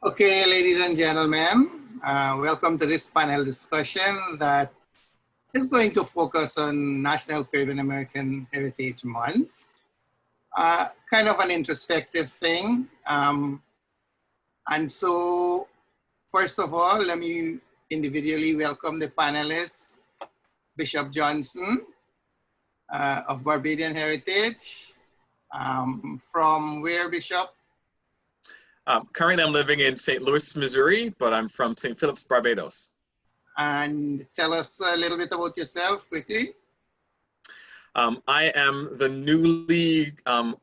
Okay, ladies and gentlemen, welcome to this panel discussion that is going to focus on National Caribbean American Heritage Month. Kind of an introspective thing. And so, first of all, let me individually welcome the panelists. Bishop Johnson of Barbadian Heritage. From where, Bishop? Currently, I'm living in St. Louis, Missouri, but I'm from St. Philip's, Barbados. And tell us a little bit about yourself quickly. I am the newly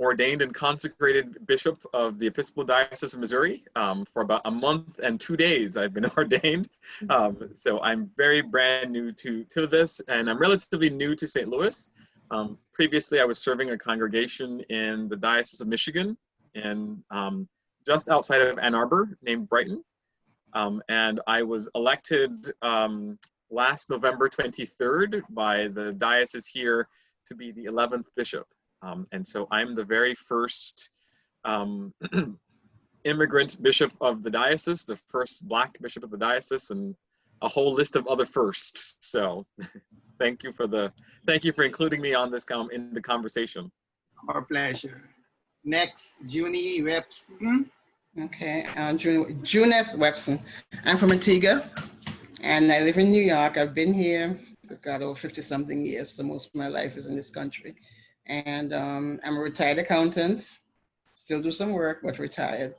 ordained and consecrated bishop of the Episcopal Diocese of Missouri. For about a month and 2 days, I've been ordained. So I'm very brand new to this, and I'm relatively new to St. Louis. Previously, I was serving a congregation in the Diocese of Michigan and just outside of Ann Arbor named Brighton. And I was elected last November 23rd by the diocese here to be the 11th bishop. And so I'm the very first immigrant bishop of the diocese, the first Black bishop of the diocese, and a whole list of other firsts. So thank you for including me on this in the conversation. Our pleasure. Next, Junie Webson. Okay, Juneth Webson. I'm from Antigua, and I live in New York. I've been here, got over 50-something years, so most of my life is in this country. And I'm a retired accountant, still do some work, but retired.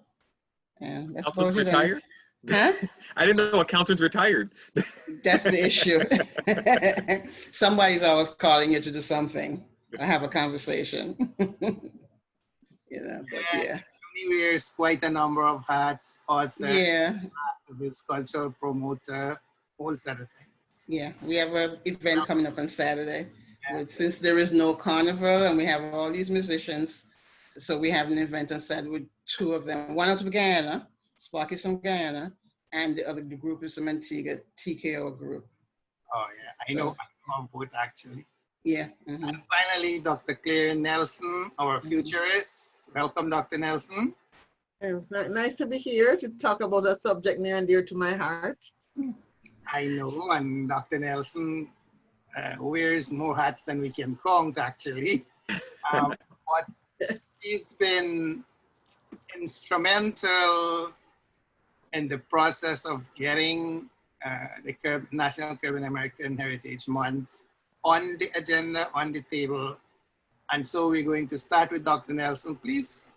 And that's accountants retired? Huh? I didn't know accountants retired. That's the issue. Somebody's always calling you to do something. I have a conversation. But yeah. He wears quite a number of hats, author, activist, cultural promoter, whole set of things. Yeah, we have an event coming up on Saturday. Since there is no carnival and we have all these musicians, so we have an event on Saturday with two of them. One out of Guyana, Sparky's from Guyana, and the other group is from Antigua, TKO group. Oh yeah, I know both actually. Yeah. And finally, Dr. Claire Nelson, our futurist. Welcome, Dr. Nelson. It's nice to be here to talk about a subject near and dear to my heart. I know, and Dr. Nelson wears more hats than we can count, actually. But he's been instrumental in the process of getting the National Caribbean American Heritage Month on the agenda, on the table. And so we're going to start with Dr. Nelson. Please,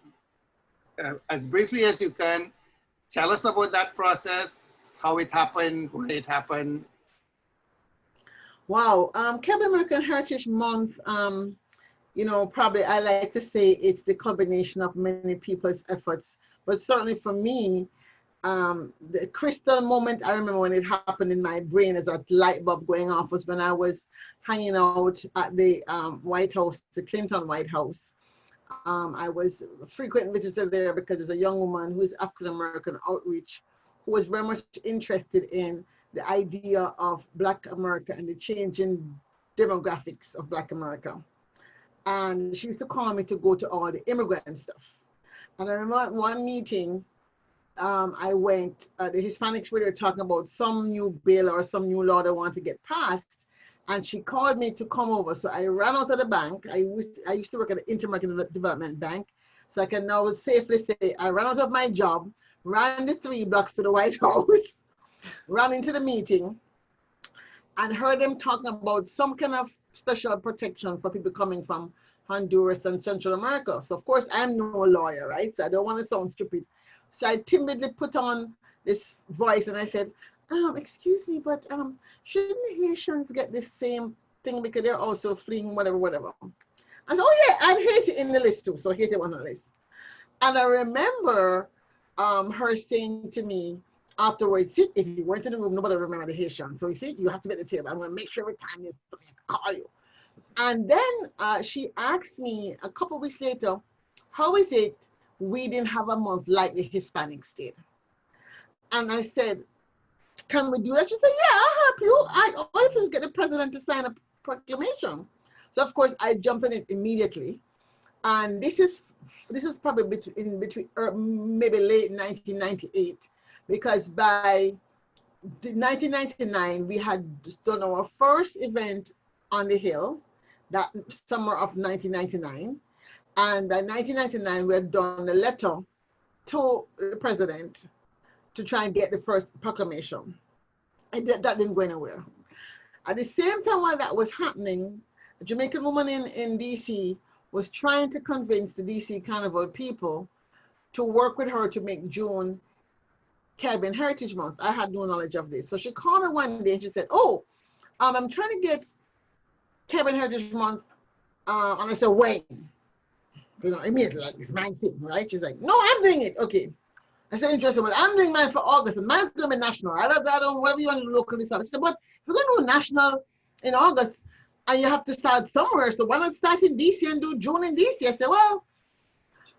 as briefly as you can, tell us about that process, how it happened, why it happened. Wow, Caribbean American Heritage Month, probably I like to say it's the combination of many people's efforts, but certainly for me, the crystal moment I remember when it happened in my brain as that light bulb going off was when I was hanging out at the White House, the Clinton White House. I was a frequent visitor there because there's a young woman who is African-American outreach who was very much interested in the idea of Black America and the changing demographics of Black America. And she used to call me to go to all the immigrant stuff. And I remember at one meeting, I went, the Hispanics were talking about some new bill or some new law they want to get passed, and she called me to come over. So I ran out of the bank. I used to work at the Inter-American Development Bank, so I can now safely say I ran out of my job, ran the 3 blocks to the White House, ran into the meeting, and heard them talking about some kind of special protection for people coming from Honduras and Central America. So of course I'm no lawyer, right? So I don't want to sound stupid. So I timidly put on this voice and I said, excuse me, but shouldn't the Haitians get this same thing because they're also fleeing whatever. I said, oh yeah, and Haiti in the list too. So Haiti was on the list. And I remember her saying to me afterwards, see, if you went in the room, nobody remember the Haitians. So you see, you have to be at the table. I'm gonna make sure every time there's something I can call you. And then she asked me a couple of weeks later, how is it we didn't have a month like the Hispanics did? And I said, can we do that? She said, yeah, I'll help you. All you have to do is get the president to sign a proclamation. So of course I jumped in it immediately. And this is probably between maybe late 1998 because by 1999, we had done our first event on the Hill, that summer of 1999. And by 1999, we had done a letter to the president to try and get the first proclamation. And that didn't go anywhere. At the same time while that was happening, a Jamaican woman in DC was trying to convince the DC Carnival people to work with her to make June Caribbean Heritage Month. I had no knowledge of this. So she called me one day and she said, oh, I'm trying to get Caribbean Heritage Month. And I said, when? You know, immediately, like, it's my thing, right? She's like, no, I'm doing it. Okay. I said, interesting, but I'm doing mine for August, and mine's going to be national. I don't, whatever you want to do locally. She said, but if you're going to do national in August, and you have to start somewhere, so why not start in DC and do June in DC? I said, well,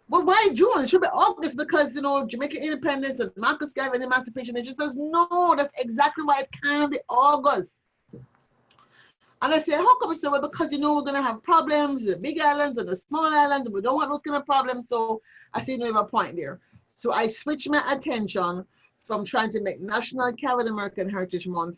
why June? It should be August because, you know, Jamaican independence and Marcus Garvey and emancipation. And she says, no, that's exactly why it can't be August. And I said, how come? I said, well, because, you know, we're going to have problems, the big islands and the small islands, and we don't want those kind of problems. So I said, you have a point there. So I switched my attention from trying to make National Caribbean American Heritage Month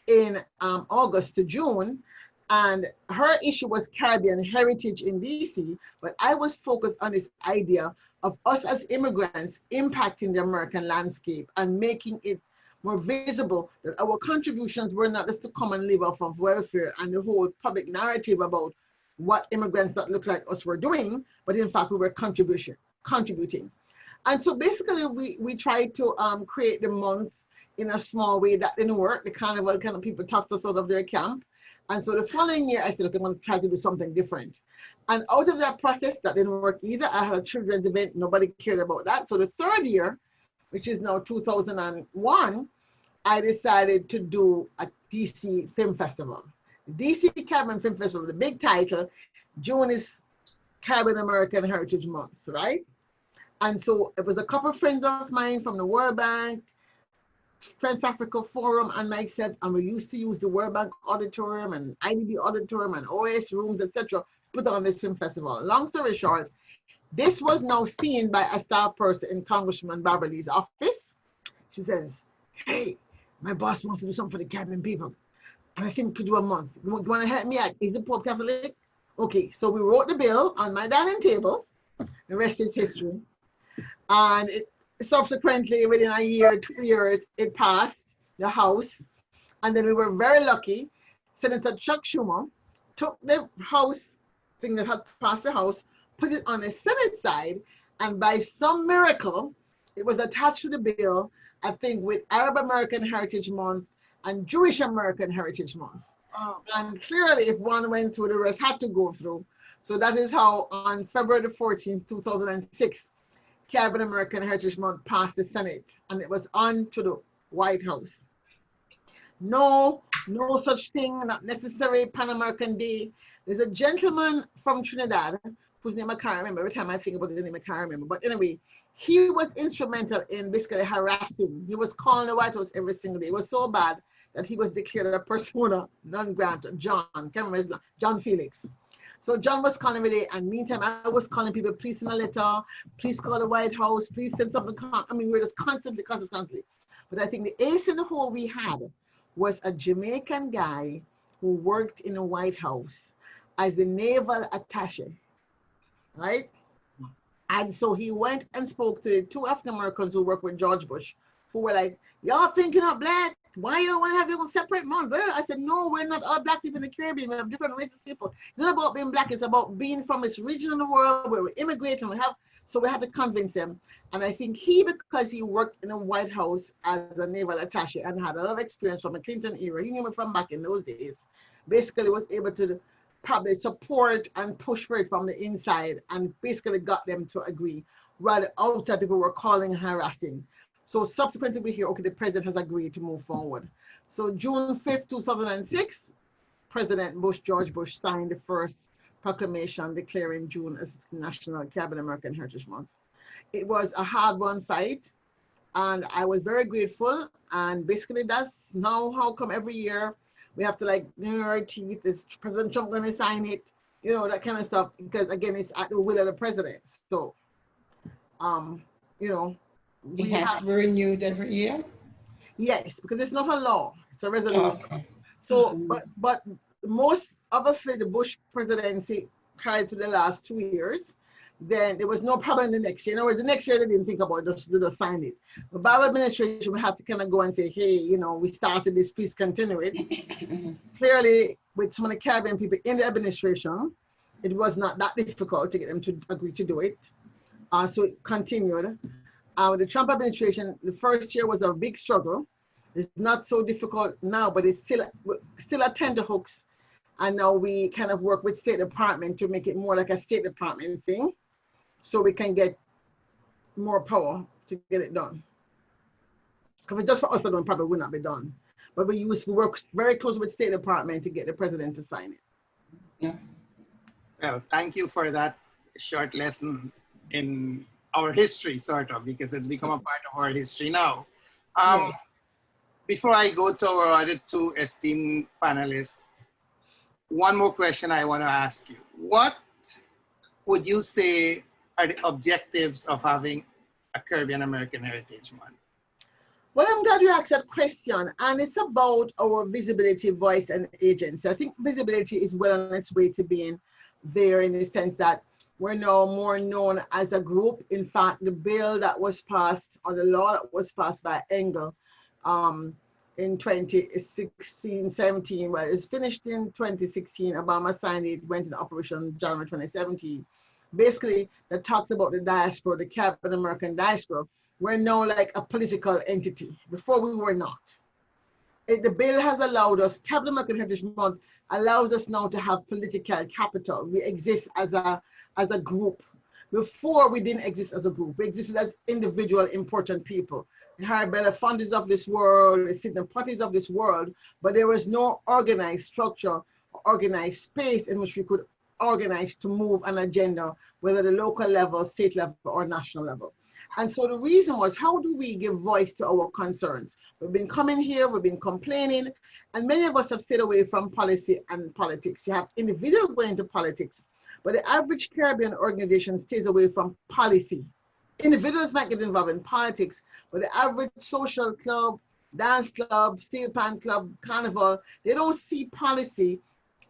in August to June. And her issue was Caribbean heritage in DC, but I was focused on this idea of us as immigrants impacting the American landscape and making it more visible that our contributions were not just to come and live off of welfare and the whole public narrative about what immigrants that look like us were doing, but in fact we were contributing. And so basically we tried to create the month in a small way. That didn't work. The carnival kind of people tossed us out of their camp. And so the following year I said, okay, I'm going to try to do something different. And out of that process, that didn't work either. I had a children's event, nobody cared about that. So the third year, which is now 2001, I decided to do a DC Film Festival. DC Caribbean Film Festival, the big title, June is Caribbean American Heritage Month, right? And so it was a couple of friends of mine from the World Bank, Trans Africa Forum, and myself, and we used to use the World Bank Auditorium and IDB Auditorium and OS rooms, etc., put on this film festival. Long story short, this was now seen by a staff person in Congressman Barbara Lee's office. She says, hey, my boss wants to do something for the Caribbean people, and I think we could do a month. You want to help me out? Is it Pope Catholic? Okay, so we wrote the bill on my dining table. The rest is history. And subsequently, within a year, 2 years, it passed the House. And then we were very lucky. Senator Chuck Schumer took the House thing that had passed the House, put it on the Senate side, and by some miracle, it was attached to the bill, I think, with Arab American Heritage Month and Jewish American Heritage Month. And clearly, if one went through, the rest had to go through. So that is how on February 14, 2006, Caribbean American Heritage Month passed the Senate, and it was on to the White House. No such thing, not necessary Pan American Day. There's a gentleman from Trinidad whose name I can't remember. Every time I think about the name, I can't remember. But anyway, he was instrumental in basically harassing. He was calling the White House every single day. It was so bad that he was declared a persona non grata. John, can't remember his name, John Felix. So John was calling every day, and meantime, I was calling people, please send a letter, please call the White House, please send something. I mean, we were just constantly. But I think the ace in the hole we had was a Jamaican guy who worked in the White House as the naval attaché, right? And so he went and spoke to two African Americans who worked with George Bush, who were like, y'all thinking of black? Why you want to have your own separate month? I said, no, we're not all black people in the Caribbean. We have different races of people. It's not about being black. It's about being from this region of the world where we immigrate and we have to convince them. And I think because he worked in the White House as a naval attaché and had a lot of experience from the Clinton era, he knew me from back in those days, basically was able to probably support and push for it from the inside and basically got them to agree, while outside people were calling and harassing. So subsequently we hear, okay, the president has agreed to move forward. So June 5th, 2006, President Bush, George Bush, signed the first proclamation declaring June as National Caribbean American Heritage Month. It was a hard-won fight, and I was very grateful. And basically that's now how come every year we have to like our teeth, is President Trump going to sign it? You know, that kind of stuff, because again, it's at the will of the president. So, you know, It has to be renewed every year? Yes, because it's not a law, it's a resolution. Okay. So, but most, obviously the Bush presidency prior to the last 2 years, then there was no problem the next year. In other words, the next year they didn't think about it, just sign it. The Biden administration we had to kind of go and say, hey, you know, we started this, please continue it. Clearly, with some of the Caribbean people in the administration, it was not that difficult to get them to agree to do it. So it continued. With the Trump administration, the first year was a big struggle. It's not so difficult now, but it's still a tenterhooks. And now we kind of work with State Department to make it more like a State Department thing, so we can get more power to get it done. Because if it's just for us alone, probably would not be done. But we work very close with State Department to get the president to sign it. Yeah. Well, thank you for that short lesson in our history, sort of, because it's become a part of our history now. Yes. Before I go to our other two esteemed panelists, one more question I want to ask you. What would you say are the objectives of having a Caribbean American Heritage Month? Well, I'm glad you asked that question, and it's about our visibility, voice, and agency. I think visibility is well on its way to being there, in the sense that we're now more known as a group. In fact, the bill that was passed, or the law that was passed by Engel in 2016, 17, well, it was finished in 2016. Obama signed it, went into operation January 2017. Basically, that talks about the diaspora, the Caribbean American diaspora. We're now like a political entity. Before we were not. The bill has allowed us, Caribbean American Heritage Month allows us now to have political capital. We exist as a group. Before, we didn't exist as a group. We existed as individual important people. The Harry Belafontes of this world, the Sidney Potties of this world, but there was no organized structure, organized space in which we could organize to move an agenda, whether the local level, state level, or national level. And so the reason was, how do we give voice to our concerns? We've been coming here, we've been complaining, and many of us have stayed away from policy and politics. You have individuals going into politics, but the average Caribbean organization stays away from policy. Individuals might get involved in politics, but the average social club, dance club, steel pan club, carnival, they don't see policy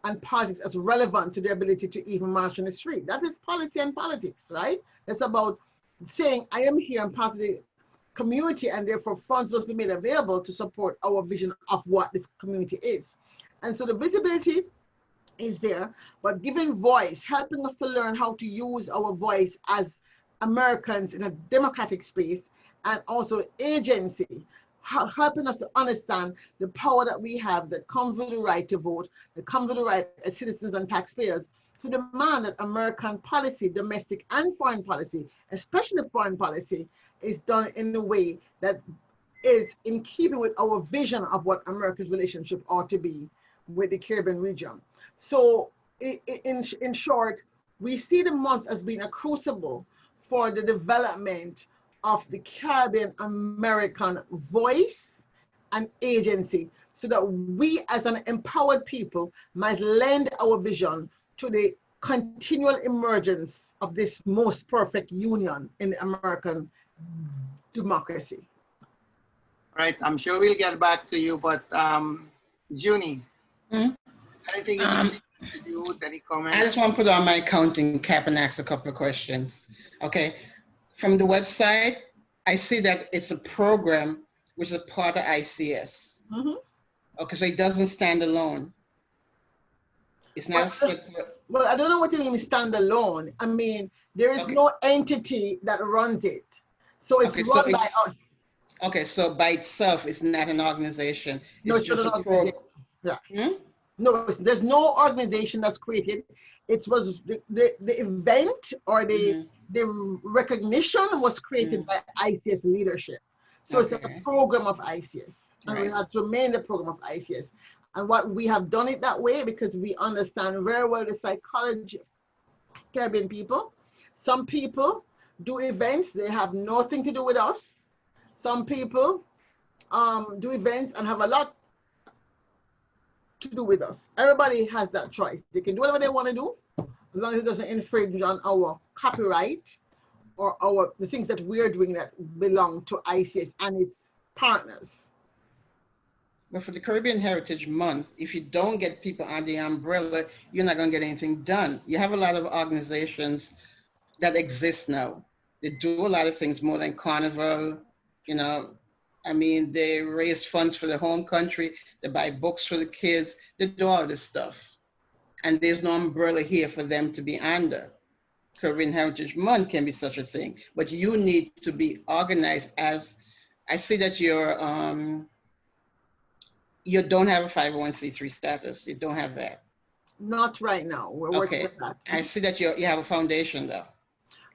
and politics as relevant to their ability to even march on the street. That is policy and politics, right? It's about saying, I am here, I'm part of the community, and therefore funds must be made available to support our vision of what this community is. And so the visibility is there, but giving voice, helping us to learn how to use our voice as Americans in a democratic space, and also agency, helping us to understand the power that we have that comes with the right to vote, that comes with the right as citizens and taxpayers, to demand that American policy, domestic and foreign policy, especially foreign policy, is done in a way that is in keeping with our vision of what America's relationship ought to be with the Caribbean region. So in short, we see the month as being a crucible for the development of the Caribbean American voice and agency, so that we as an empowered people might lend our vision to the continual emergence of this most perfect union in the American democracy. Right, I'm sure we'll get back to you, but Junie, anything you need to contribute, any comments? I just want to put on my accounting cap and ask a couple of questions. Okay, from the website, I see that it's a program which is a part of ICS. Okay, so it doesn't stand alone. It's not a separate. Well, I don't know what you mean standalone. I mean, there is no entity that runs it. So it's run by us. Okay, so by itself, it's not an organization. No, it's just a program. Yeah. No, there's no organization that's created. It was the event, or the recognition was created by ICS leadership. So it's a program of ICS. And we have to remain the program of ICS. And what we have done it that way because we understand very well the psychology of Caribbean people. Some people do events, they have nothing to do with us. Some people do events and have a lot to do with us. Everybody has that choice. They can do whatever they want to do, as long as it doesn't infringe on our copyright or the things that we're doing that belong to ICS and its partners? But for the Caribbean Heritage Month, if you don't get people under the umbrella, you're not going to get anything done. You have a lot of organizations that exist now. They do a lot of things more than Carnival, you know. I mean, they raise funds for the home country, they buy books for the kids, they do all this stuff. And there's no umbrella here for them to be under. Caribbean Heritage Month can be such a thing, but you need to be organized as, I see that you don't have a 501c3 status. You don't have that. Not right now. We're working with that. I see that you have a foundation though.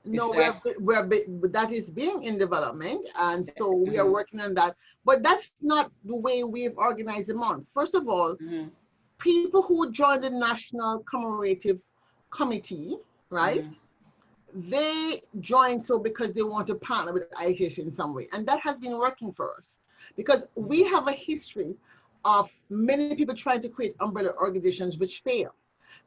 No, that is being in development, and so we are working on that. But that's not the way we've organized the month. First of all, people who join the National Commemorative Committee, right? They join so because they want to partner with ICS in some way, and that has been working for us because we have a history of many people trying to create umbrella organizations which fail.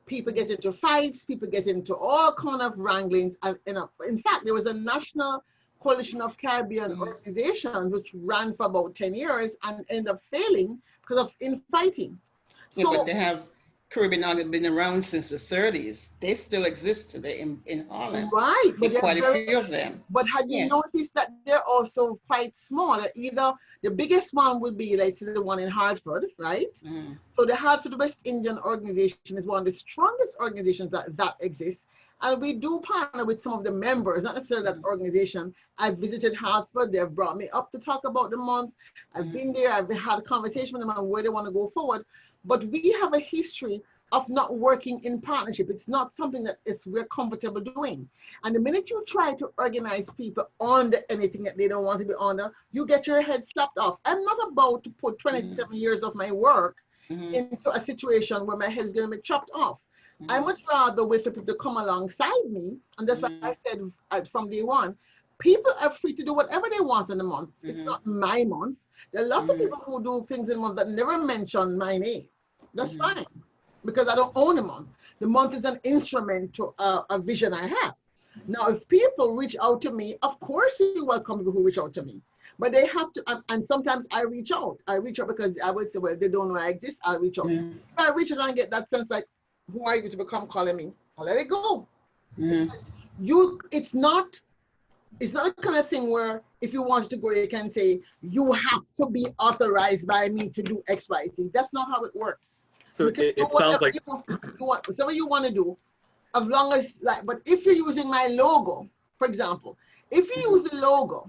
People get into fights, people get into all kind of wranglings. And in fact, there was a National Coalition of Caribbean organizations which ran for about 10 years and ended up failing because of infighting. Yeah, but they have Caribbean have been around since the 30s. They still exist today in Holland. Right. But quite a few of them. But have you noticed that they're also quite small? Either the biggest one would be, like, say, the one in Hartford, right? So the Hartford West Indian organization is one of the strongest organizations that exists. And we do partner with some of the members, not necessarily that organization. I've visited Hartford. They've brought me up to talk about the month. I've been there. I've had a conversation with them on where they want to go forward. But we have a history of not working in partnership. It's not something that we're comfortable doing. And the minute you try to organize people under anything that they don't want to be under, you get your head slapped off. I'm not about to put 27 years of my work into a situation where my head's going to be chopped off. I much rather wait for people to come alongside me. And that's why I said from day one, people are free to do whatever they want in the month. It's not my month. There are lots of people who do things in the month that never mention my name. That's fine, because I don't own the month. The month is an instrument to a vision I have. Now, if people reach out to me, of course you welcome people who reach out to me. But they have to, and sometimes I reach out. I reach out because I would say, well, they don't know I exist, I'll reach out. If I reach out and get that sense like, who are you to become calling me? I'll let it go. It's not the kind of thing where if you want to go, you can say, you have to be authorized by me to do X, Y, Z. That's not how it works. So it sounds like whatever you want to do, as long as, like, but if you're using my logo, for example, if you use the logo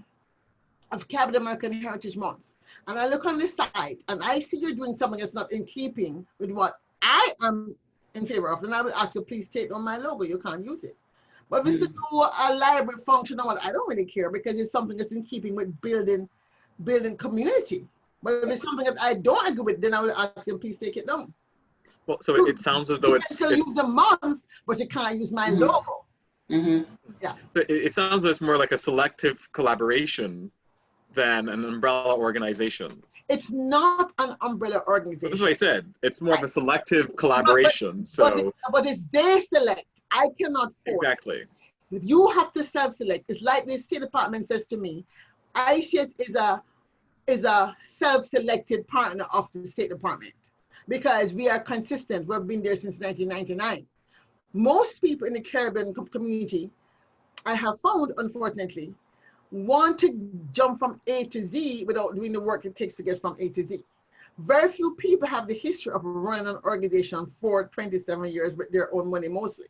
of Caribbean American Heritage Month, and I look on this side and I see you're doing something that's not in keeping with what I am in favor of, then I will ask you, please take on my logo. You can't use it. But if it's to do a library function or what, I don't really care because it's something that's in keeping with building community. But if it's something that I don't agree with, then I will ask them, please take it down. Well, so it sounds as though you can use the month, but you can't use my logo. Yeah. So it sounds as more like a selective collaboration than an umbrella organization. It's not an umbrella organization. That's what I said. It's more of a selective collaboration. But it's they select. I cannot force. Exactly. You have to self-select. It's like the State Department says to me, ICS is a self-selected partner of the State Department because we are consistent. We've been there since 1999. Most people in the Caribbean community, I have found, unfortunately, want to jump from A to Z without doing the work it takes to get from A to Z. Very few people have the history of running an organization for 27 years with their own money mostly.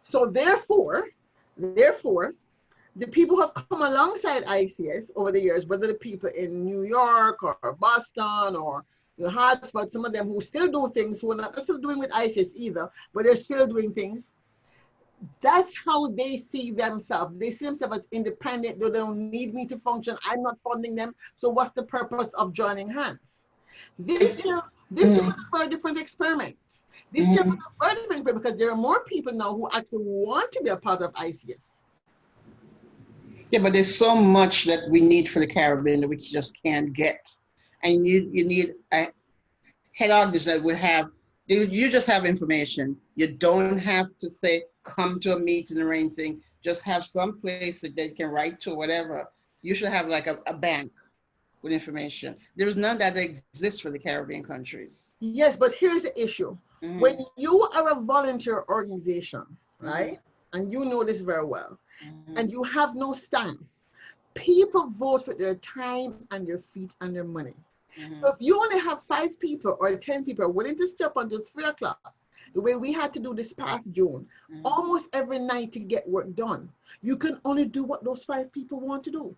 So therefore, the people who have come alongside ICS over the years, whether the people in New York or Boston or Hartford, some of them who still do things, who are not necessarily doing with ICS either, but they're still doing things. That's how they see themselves. They see themselves as independent. They don't need me to function. I'm not funding them. So what's the purpose of joining hands? This year was a very different experiment. This year was a very different experiment because there are more people now who actually want to be a part of ICS. Yeah, but there's so much that we need for the Caribbean that we just can't get. And you need a head office that will have, you just have information. You don't have to say, come to a meeting or anything. just have some place that they can write to, whatever. You should have like a bank with information. There is none that exists for the Caribbean countries. Yes, but here's the issue. Mhm. When you are a volunteer organization, right, Mhm. and you know this very well, Mhm. and you have no staff, people vote with their time and their feet and their money. Mhm. So if you only have 5 people or 10 people willing to step until 3 o'clock, the way we had to do this past June, Mhm. almost every night to get work done, you can only do what those 5 people want to do.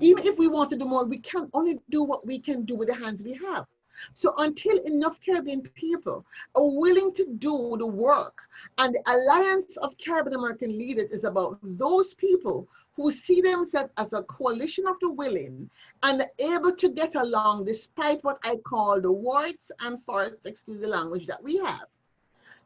Even if we want to do more, we can only do what we can do with the hands we have. So until enough Caribbean people are willing to do the work, and the Alliance of Caribbean American Leaders is about those people who see themselves as a coalition of the willing and able to get along despite what I call the warts and farts, excuse the language, that we have,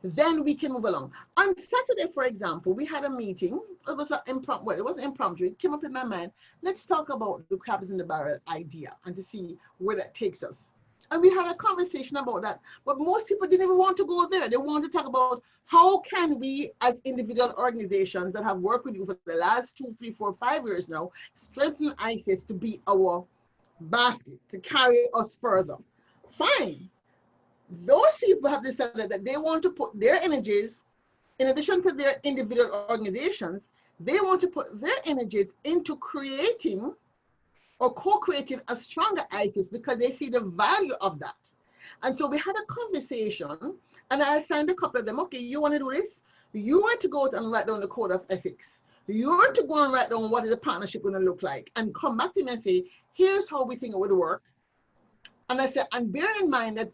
then we can move along. On Saturday, for example, we had a meeting. It was an impromptu, well, it wasn't impromptu, it came up in my mind. Let's talk about the crabs in the barrel idea and to see where that takes us. And we had a conversation about that, but most people didn't even want to go there. They want to talk about how can we, as individual organizations that have worked with you for the last 2, 3, 4, 5 years now, strengthen ISIS to be our basket, to carry us further. Fine. Those people have decided that they want to put their energies, in addition to their individual organizations, they want to put their energies into creating or co-creating a stronger ISIS because they see the value of that. And so we had a conversation and I assigned a couple of them, okay, you want to do this? You are to go out and write down the code of ethics. You are to go and write down what is the partnership going to look like and come back to me and say, here's how we think it would work. And I said, and bear in mind that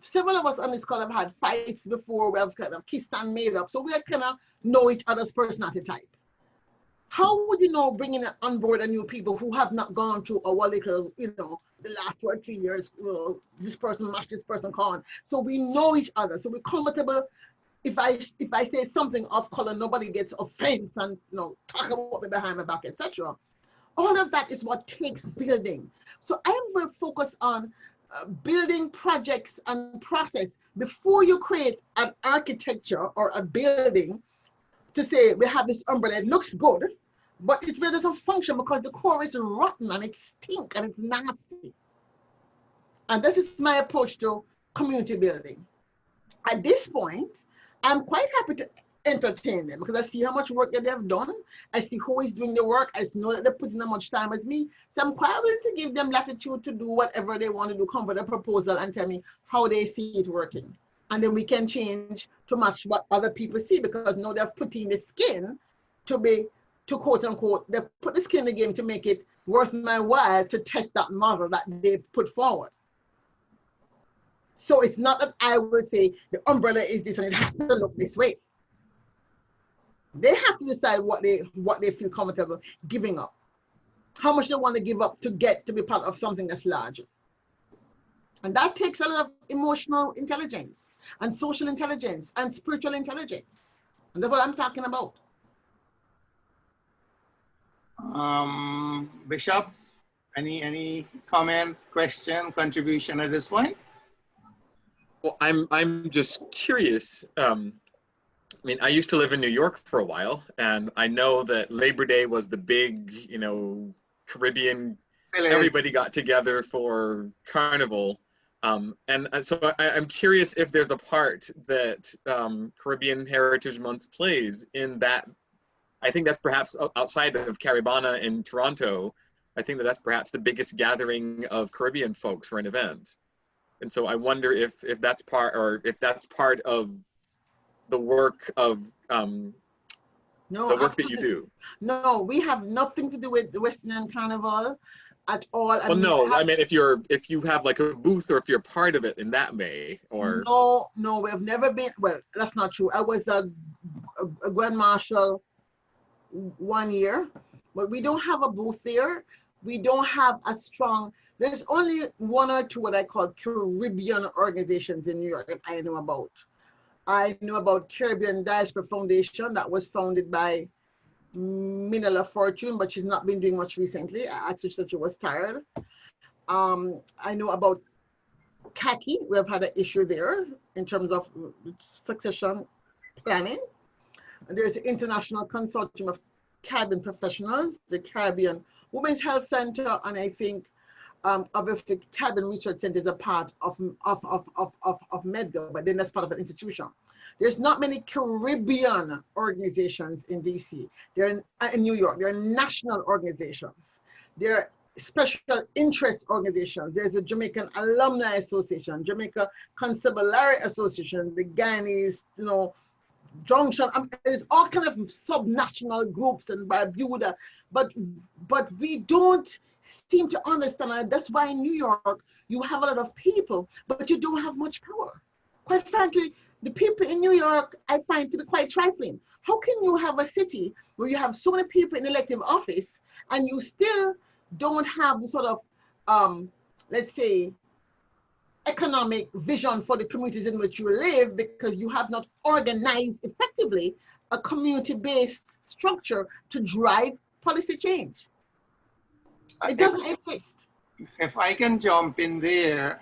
several of us on this call have had fights before, we have kind of kissed and made up. So we are kind of know each other's personality type. How would you know bringing on board a new people who have not gone through our little, the last 2 or 3 years, this person match this person con. So we know each other. So we're comfortable. If I say something off color, nobody gets offense and talk about me behind my back, etc. All of that is what takes building. So I am very focused on building projects and process before you create an architecture or a building to say we have this umbrella. It looks good, but it really doesn't function because the core is rotten and it stinks and it's nasty. And this is my approach to community building. At this point, I'm quite happy to entertain them because I see how much work that they have done. I see who is doing the work. I know that they're putting as much time as me. So I'm quite willing to give them latitude to do whatever they want to do, come with a proposal and tell me how they see it working. And then we can change to match what other people see because now they're putting the skin to quote unquote, they put the skin in the game to make it worth my while to test that model that they put forward. So it's not that I will say the umbrella is this and it has to look this way. They have to decide what they feel comfortable giving up, how much they want to give up to get to be part of something that's larger. And that takes a lot of emotional intelligence and social intelligence and spiritual intelligence. And that's what I'm talking about. Bishop, any comment, question, contribution at this point? Well, I'm just curious. I mean, I used to live in New York for a while, and I know that Labor Day was the big, Caribbean, everybody got together for Carnival. And so I'm curious if there's a part that Caribbean Heritage Month plays in that. I think that's perhaps outside of Caribana in Toronto. I think that's perhaps the biggest gathering of Caribbean folks for an event. And so I wonder if that's part of the work of the work that you do. No, we have nothing to do with the West Indian Carnival at all. Well, no, I mean if you have like a booth or if you're part of it in that way, or no, we've never been. Well, that's not true. I was a Grand Marshal 1 year, but we don't have a booth there. We don't have a strong. There's only 1 or 2 what I call Caribbean organizations in New York that I know about. I know about Caribbean Diaspora Foundation that was founded by Minella Fortune, but she's not been doing much recently. I actually said she was tired. I know about CACI. We have had an issue there in terms of succession planning. There's the International Consortium of Caribbean professionals, the Caribbean Women's Health Center, and I think obviously Caribbean Research Center is a part of Medgar, but then that's part of an institution. There's not many Caribbean organizations in DC. They're in New York. They're national organizations. They're special interest organizations. There's the Jamaican Alumni Association, Jamaica Constabulary Association, the Guyanese, Junction. There's all kind of subnational groups in Barbuda, but we don't seem to understand, and that's why in New York you have a lot of people, but you don't have much power. Quite frankly, the people in New York I find to be quite trifling. How can you have a city where you have so many people in elective office and you still don't have the sort of, let's say, economic vision for the communities in which you live, because you have not organized effectively a community-based structure to drive policy change? It doesn't exist. If I can jump in there,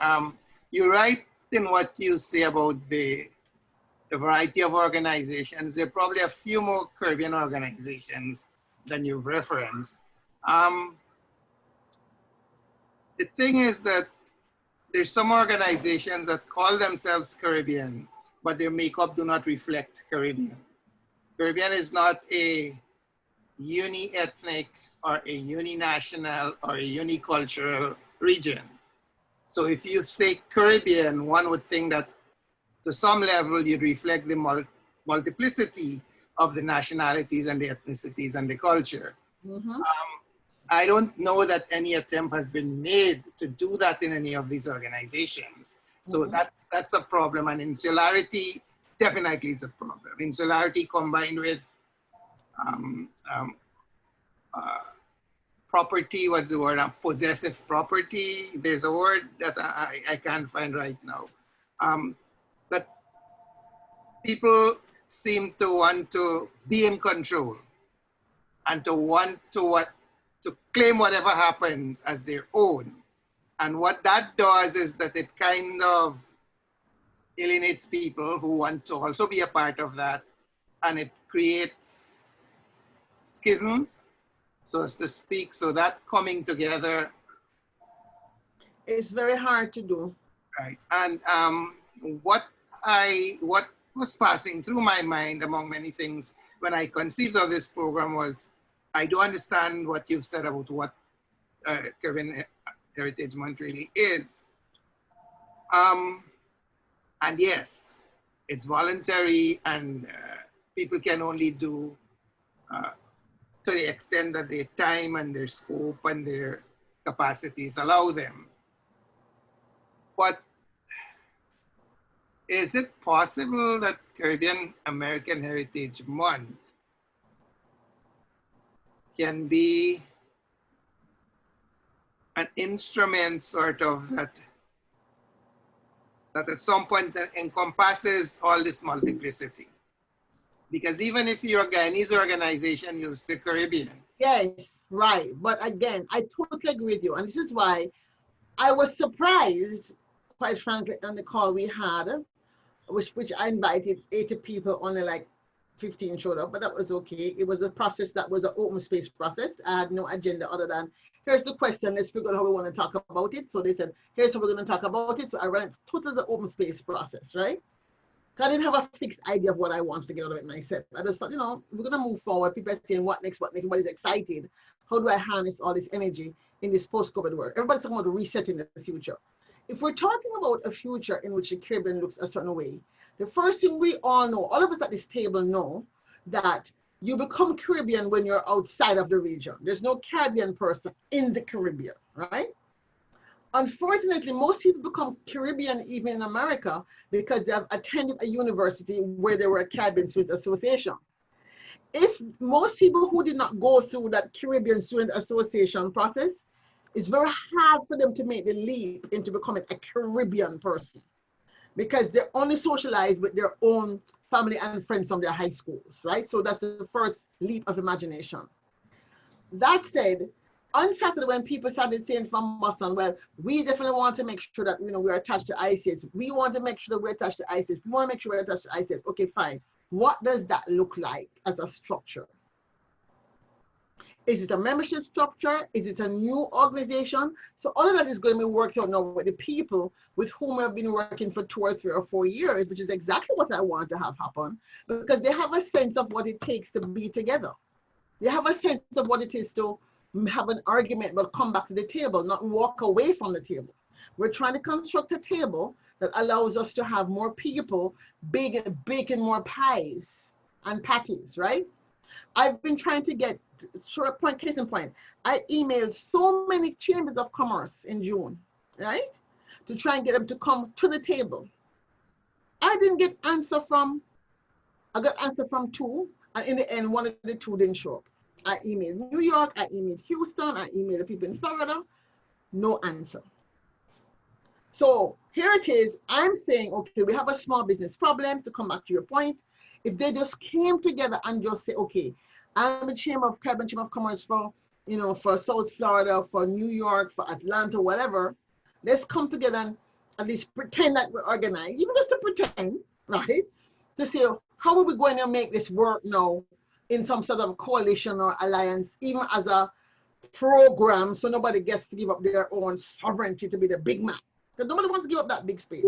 you're right in what you say about the variety of organizations. There are probably a few more Caribbean organizations than you've referenced. The thing is that there's some organizations that call themselves Caribbean, but their makeup do not reflect Caribbean. Caribbean is not a uni-ethnic or a uni-national or a unicultural region. So if you say Caribbean, one would think that to some level you'd reflect the multiplicity of the nationalities and the ethnicities and the culture. Mm-hmm. I don't know that any attempt has been made to do that in any of these organizations. So that's a problem, and insularity definitely is a problem. Insularity combined with property, what's the word? Possessive property. There's a word that I can't find right now. That people seem to want to be in control and to want to claim whatever happens as their own. And what that does is that it kind of alienates people who want to also be a part of that, and it creates schisms, so as to speak. So that coming together, it's very hard to do. Right. And what was passing through my mind, among many things, when I conceived of this program was, I do understand what you've said about what Caribbean Heritage Month really is. And yes, it's voluntary, and people can only do to the extent that their time and their scope and their capacities allow them. But is it possible that Caribbean American Heritage Month can be an instrument sort of that at some point that encompasses all this multiplicity? Because even if you're a Guyanese organization, you're still Caribbean. Yes, right. But again, I totally agree with you. And this is why I was surprised, quite frankly, on the call we had, which I invited 80 people, only like 15 showed up, but that was okay. It was a process that was an open space process. I had no agenda other than, here's the question, let's figure out how we want to talk about it. So they said, here's how we're going to talk about it. So I ran it totally as an open space process, right? I didn't have a fixed idea of what I wanted to get out of it myself. I just thought, we're going to move forward. People are saying, what next? Everybody's excited. How do I harness all this energy in this post-COVID world? Everybody's talking about resetting the future. If we're talking about a future in which the Caribbean looks a certain way, the first thing we all know, all of us at this table know, that you become Caribbean when you're outside of the region. There's no Caribbean person in the Caribbean, right? Unfortunately, most people become Caribbean even in America because they have attended a university where there were a Caribbean Student Association. If most people who did not go through that Caribbean Student Association process, it's very hard for them to make the leap into becoming a Caribbean person, because they're only socialized with their own family and friends from their high schools, right? So that's the first leap of imagination. That said, on Saturday, when people started saying from Boston, well, we definitely want to make sure that we're attached to ICS. We want to make sure that we're attached to ICS. We want to make sure we're attached to ICS. Okay, fine. What does that look like as a structure? Is it a membership structure? Is it a new organization? So all of that is going to be worked out now with the people with whom I've been working for 2 or 3 or 4 years, which is exactly what I want to have happen, because they have a sense of what it takes to be together. They have a sense of what it is to have an argument, but come back to the table, not walk away from the table. We're trying to construct a table that allows us to have more people baking more pies and patties, right? I've been trying to get, short point, case in point, I emailed so many chambers of commerce in June, right? To try and get them to come to the table. I didn't get answer from, I got answer from 2, and in the end, one of the 2 didn't show up. I emailed New York, I emailed Houston, I emailed the people in Florida, no answer. So here it is, I'm saying, okay, we have a small business problem, to come back to your point. If they just came together and just say, okay, I'm a Caribbean Chamber of Commerce for, you know, for South Florida, for New York, for Atlanta, whatever, let's come together and at least pretend that we're organized, even just to pretend, right? To say, how are we going to make this work now in some sort of coalition or alliance, even as a program, so nobody gets to give up their own sovereignty to be the big man. Because nobody wants to give up that big space.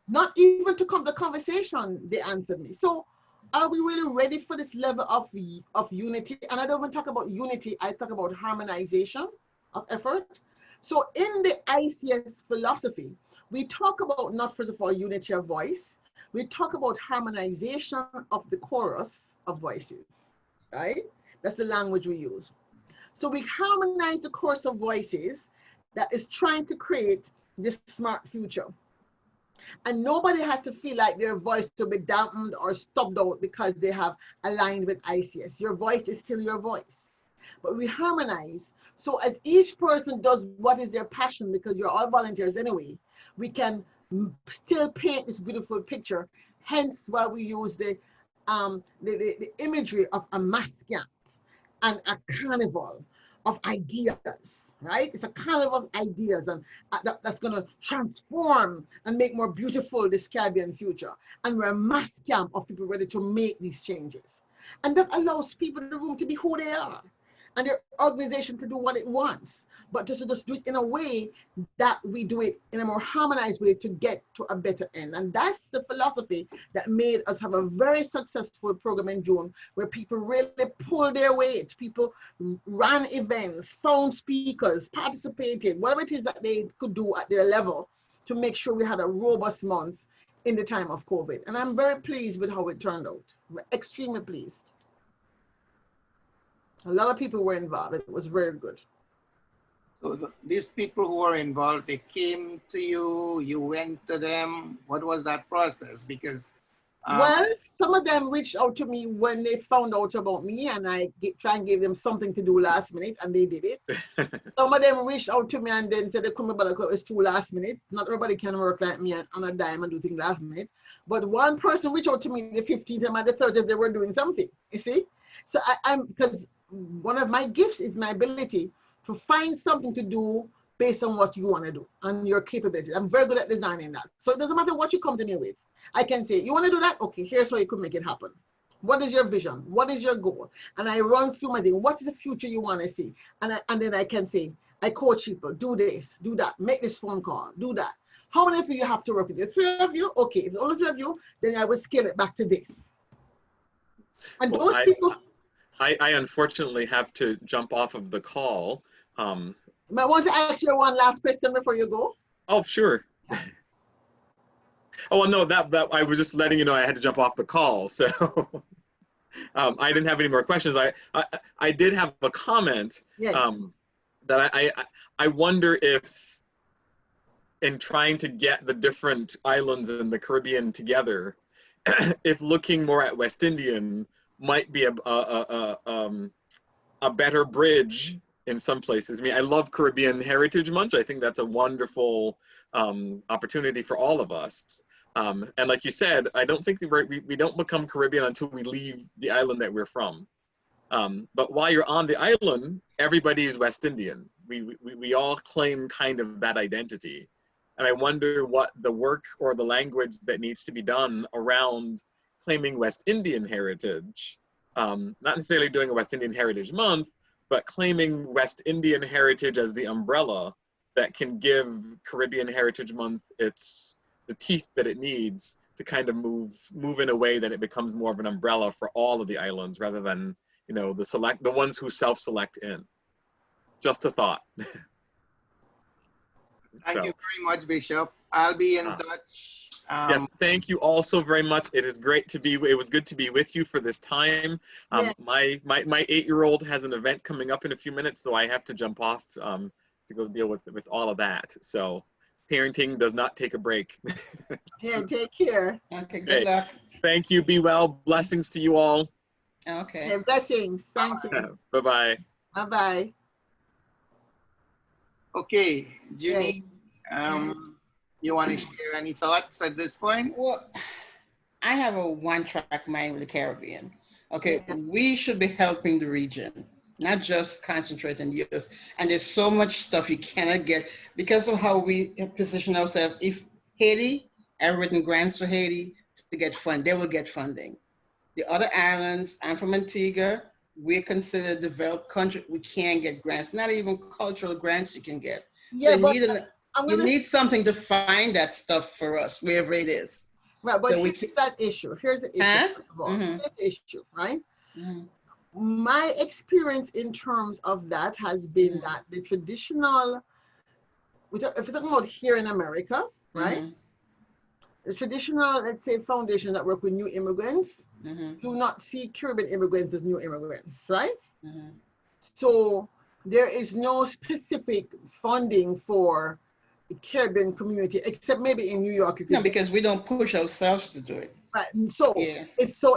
Not even to come to conversation, they answered me. So are we really ready for this level of unity? And I don't even talk about unity, I talk about harmonization of effort. So in the ICS philosophy, we talk about not first of all unity of voice, we talk about harmonization of the chorus of voices, right? That's the language we use. So we harmonize the chorus of voices that is trying to create this smart future. And nobody has to feel like their voice to be dampened or stopped out because they have aligned with ICS. Your voice is still your voice. But we harmonize. So as each person does what is their passion, because you're all volunteers anyway, we can still paint this beautiful picture. Hence why we use the imagery of a mass camp and a carnival of ideas, right? It's a carnival of ideas, and that's going to transform and make more beautiful this Caribbean future. And we're a mass camp of people ready to make these changes. And that allows people in the room to be who they are, and their organization to do what it wants, but just to do it in a way that we do it in a more harmonized way to get to a better end. And that's the philosophy that made us have a very successful program in June, where people really pulled their weight. People ran events, found speakers, participated, whatever it is that they could do at their level to make sure we had a robust month in the time of COVID. And I'm very pleased with how it turned out. We're extremely pleased. A lot of people were involved. It was very good. So these people who were involved, they came to you, you went to them. What was that process? Because well, some of them reached out to me when they found out about me, and I try and give them something to do last minute, and they did it. Some of them reached out to me and then said they couldn't, but it's too last minute. Not everybody can work like me on a dime and do things last minute. But one person reached out to me the 15th and the 30th, they were doing something, you see? So because one of my gifts is my ability to find something to do based on what you want to do and your capabilities. I'm very good at designing that. So it doesn't matter what you come to me with. I can say, you want to do that? Okay, here's how you could make it happen. What is your vision? What is your goal? And I run through my thing. What is the future you want to see? And then I can say, I coach people, do this, do that, make this phone call, do that. How many of you have to work with? The 3 of you? Okay, if it's only 3 of you, then I will scale it back to this. And well, those people... I unfortunately have to jump off of the call. I want to ask you one last question before you go. Oh, sure. Oh, well, no, that I was just letting you know I had to jump off the call. So I didn't have any more questions. I did have a comment. Yes. That I wonder if in trying to get the different islands in the Caribbean together, if looking more at West Indian might be a better bridge in some places. I mean, I love Caribbean Heritage Month. I think that's a wonderful opportunity for all of us. And like you said, I don't think we don't become Caribbean until we leave the island that we're from. But while you're on the island, everybody is West Indian. We all claim kind of that identity. And I wonder what the work or the language that needs to be done around claiming West Indian heritage, not necessarily doing a West Indian Heritage Month, but claiming West Indian heritage as the umbrella that can give Caribbean Heritage Month the teeth that it needs to kind of move in a way that it becomes more of an umbrella for all of the islands rather than, the ones who self-select in. Just a thought. Thank you very much, Bishop. I'll be in touch. Yes, thank you all so very much. It was good to be with you for this time. Yeah. My 8-year-old has an event coming up in a few minutes, so I have to jump off to go deal with all of that. So parenting does not take a break. Yeah, take care. Okay, good luck. Thank you. Be well. Blessings to you all. Okay. Yeah, blessings. Thank you. Bye-bye. Bye-bye. Okay, Junie, you want to share any thoughts at this point? Well, I have a one-track mind with the Caribbean. Okay, we should be helping the region, not just concentrate on the US. And there's so much stuff you cannot get because of how we position ourselves. If Haiti, I've written grants for Haiti to get funding, they will get funding. The other islands, I'm from Antigua, we're considered a developed country. We can't get grants, not even cultural grants you can get. Yeah, so but you need something to find that stuff for us, wherever it is. Right, but so here's that issue. Here's the issue. Here's the issue, right? My experience in terms of that has been that the traditional, if we're talking about here in America, right? The traditional, let's say, foundations that work with new immigrants do not see Caribbean immigrants as new immigrants, right? So there is no specific funding for the Caribbean community, except maybe in New York. No, because we don't push ourselves to do it. Right. So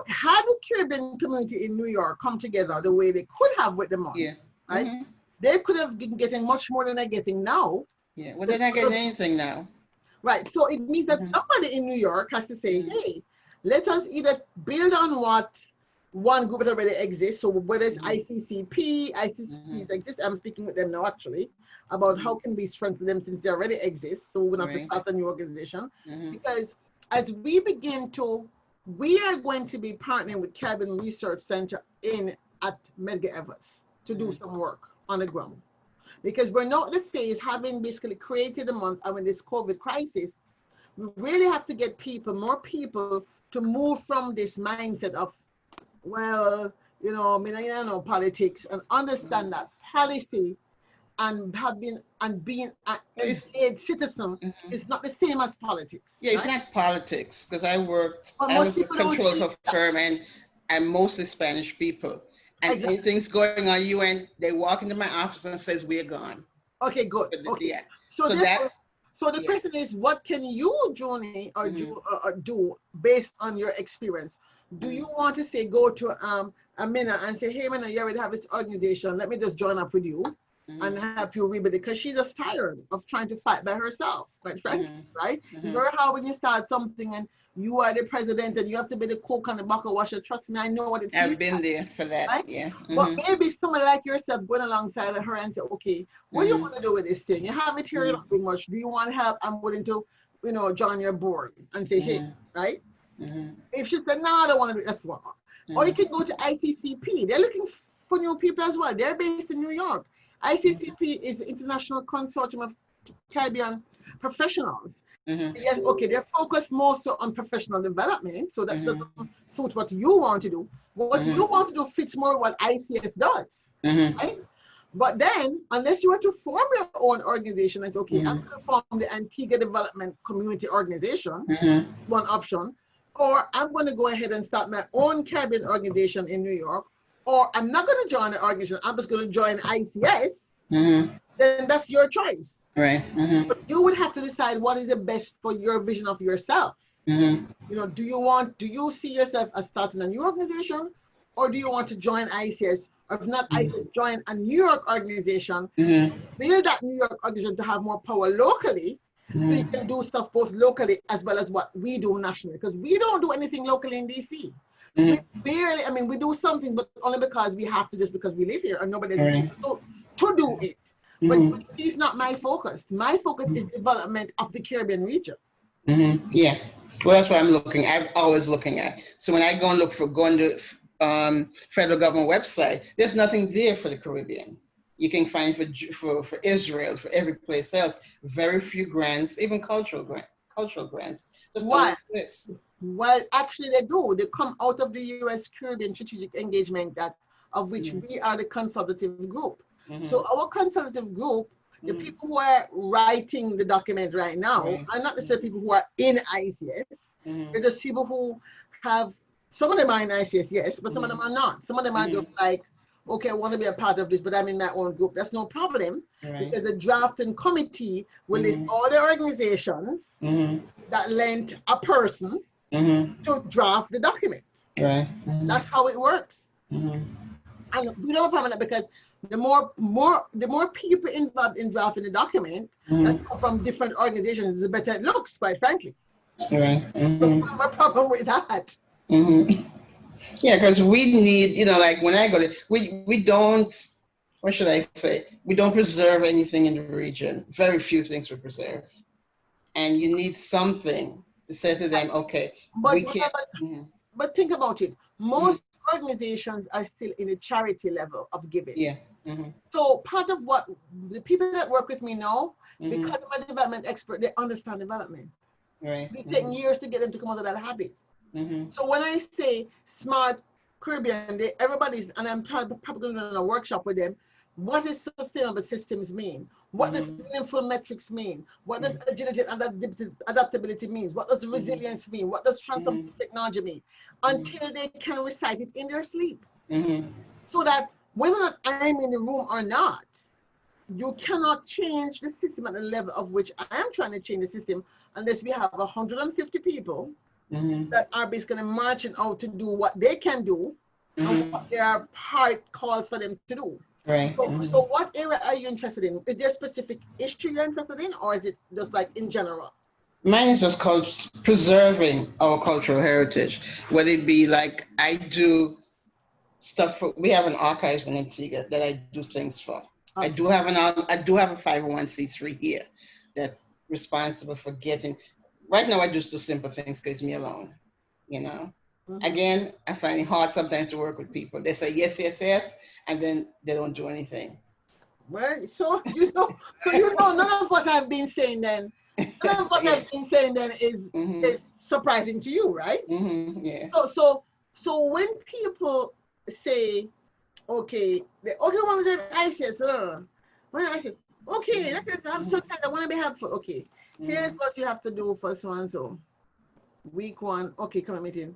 had the Caribbean community in New York come together the way they could have with the money, right? They could have been getting much more than they're getting now. Yeah, well, they're not getting anything now. Right. So it means that somebody in New York has to say, hey, let us either build on what one group that already exists. So whether it's ICCP exists, I'm speaking with them now actually about how can we strengthen them since they already exist. So we're not to start a new organization. Because as we begin to, we are going to be partnering with Caribbean Research Center at Medgar Evers to do some work on the ground. Because we're not the phase having basically created a month and with this COVID crisis, we really have to get more people to move from this mindset of, well, I don't know politics, and understand that policy and being an educated citizen is not the same as politics. Yeah, it's not politics, because I was a controller for a firm and mostly Spanish people. And anything's going on UN, they walk into my office and says, we're gone. Okay, good. Okay. Yeah. So the question is, what can you, Junie, or do based on your experience? Do you want to say, go to Amina and say, hey, Amina, you already have this organization. Let me just join up with you and help you rebuild it, because she's just tired of trying to fight by herself, quite frankly, right? Remember how when you start something and you are the president and you have to be the cook and the bucket washer, trust me, I know what it is. I've been there for that, right? Yeah. But maybe somebody like yourself going alongside her and say, okay, what do you want to do with this thing? You have it here, you don't do much. Do you want help? I'm willing to, join your board and say, hey, right? If she said, no, I don't want to do that's one. Or you can go to ICCP. They're looking for new people as well. They're based in New York. ICCP is the International Consortium of Caribbean Professionals. Yes, okay, they're focused more so on professional development, so that doesn't suit what you want to do. What you want to do fits more what ICS does, right? But then, unless you want to form your own organization, it's okay, I'm going to form the Antigua Development Community Organization, one option, or I'm going to go ahead and start my own Caribbean organization in New York, or I'm not going to join the organization, I'm just going to join ICS, then that's your choice. Right. But you would have to decide what is the best for your vision of yourself. Do you see yourself as starting a new organization, or do you want to join ICS? Or if not ICS, join a New York organization, build that New York organization to have more power locally, so you can do stuff both locally as well as what we do nationally. Because we don't do anything locally in DC. We barely, we do something, but only because we have to, just because we live here and nobody else to do it. But it's not my focus. My focus is development of the Caribbean region. Yeah, well, that's what I'm always looking at. So when I go and federal government website, there's nothing there for the Caribbean. You can find for Israel, for every place else, very few grants, even cultural grants. Just don't exist. Well, actually they do. They come out of the U.S. Caribbean Strategic Engagement, that of which we are the consultative group. So our consultative group, the people who are writing the document right now are not necessarily people who are in ICS. They're just people who have, some of them are in ICS, yes, but some of them are not. Some of them are just like, okay, I want to be a part of this, but I'm in my own group. That's no problem, because the drafting committee will list all the organizations that lent a person to draft the document. That's how it works. And we don't have a problem because the more people involved in drafting the document that come from different organizations, the better it looks, quite frankly. So no problem with that. Yeah, because we need, you know, like when I go to, we don't, what should I say? We don't preserve anything in the region. Very few things we preserve. And you need something to say to them, okay, we can't. But think about it. Most organizations are still in a charity level of giving. So part of what the people that work with me now, because I'm a development expert, they understand development. It's taken years to get them to come out of that habit. So when I say smart Caribbean, everybody's, and I'm probably going to do a workshop with them. What does sustainable systems mean? What does meaningful metrics mean? What does agility and adaptability mean? What does resilience mean? What does transformative technology mean? Until they can recite it in their sleep. So that whether I'm in the room or not, you cannot change the system at the level of which I am trying to change the system unless we have 150 people that are basically marching out to do what they can do and what their heart calls for them to do. So what area are you interested in? Is there a specific issue you're interested in, or is it just like in general? Mine is just called preserving our cultural heritage. Whether it be like I do stuff for, we have an archives in Antigua that I do things for. I do have a 501c3 here that's responsible for getting. Right now, I just do simple things because me alone, you know. Again, I find it hard sometimes to work with people. They say yes, yes, yes, and then they don't do anything. Well, so you know, none of what I've been saying then, is surprising to you, right? So when people say, okay, want to do ICS, okay, I'm so tired, I want to be helpful. Okay, here's what you have to do for so and so. Week 1, okay, come and meeting.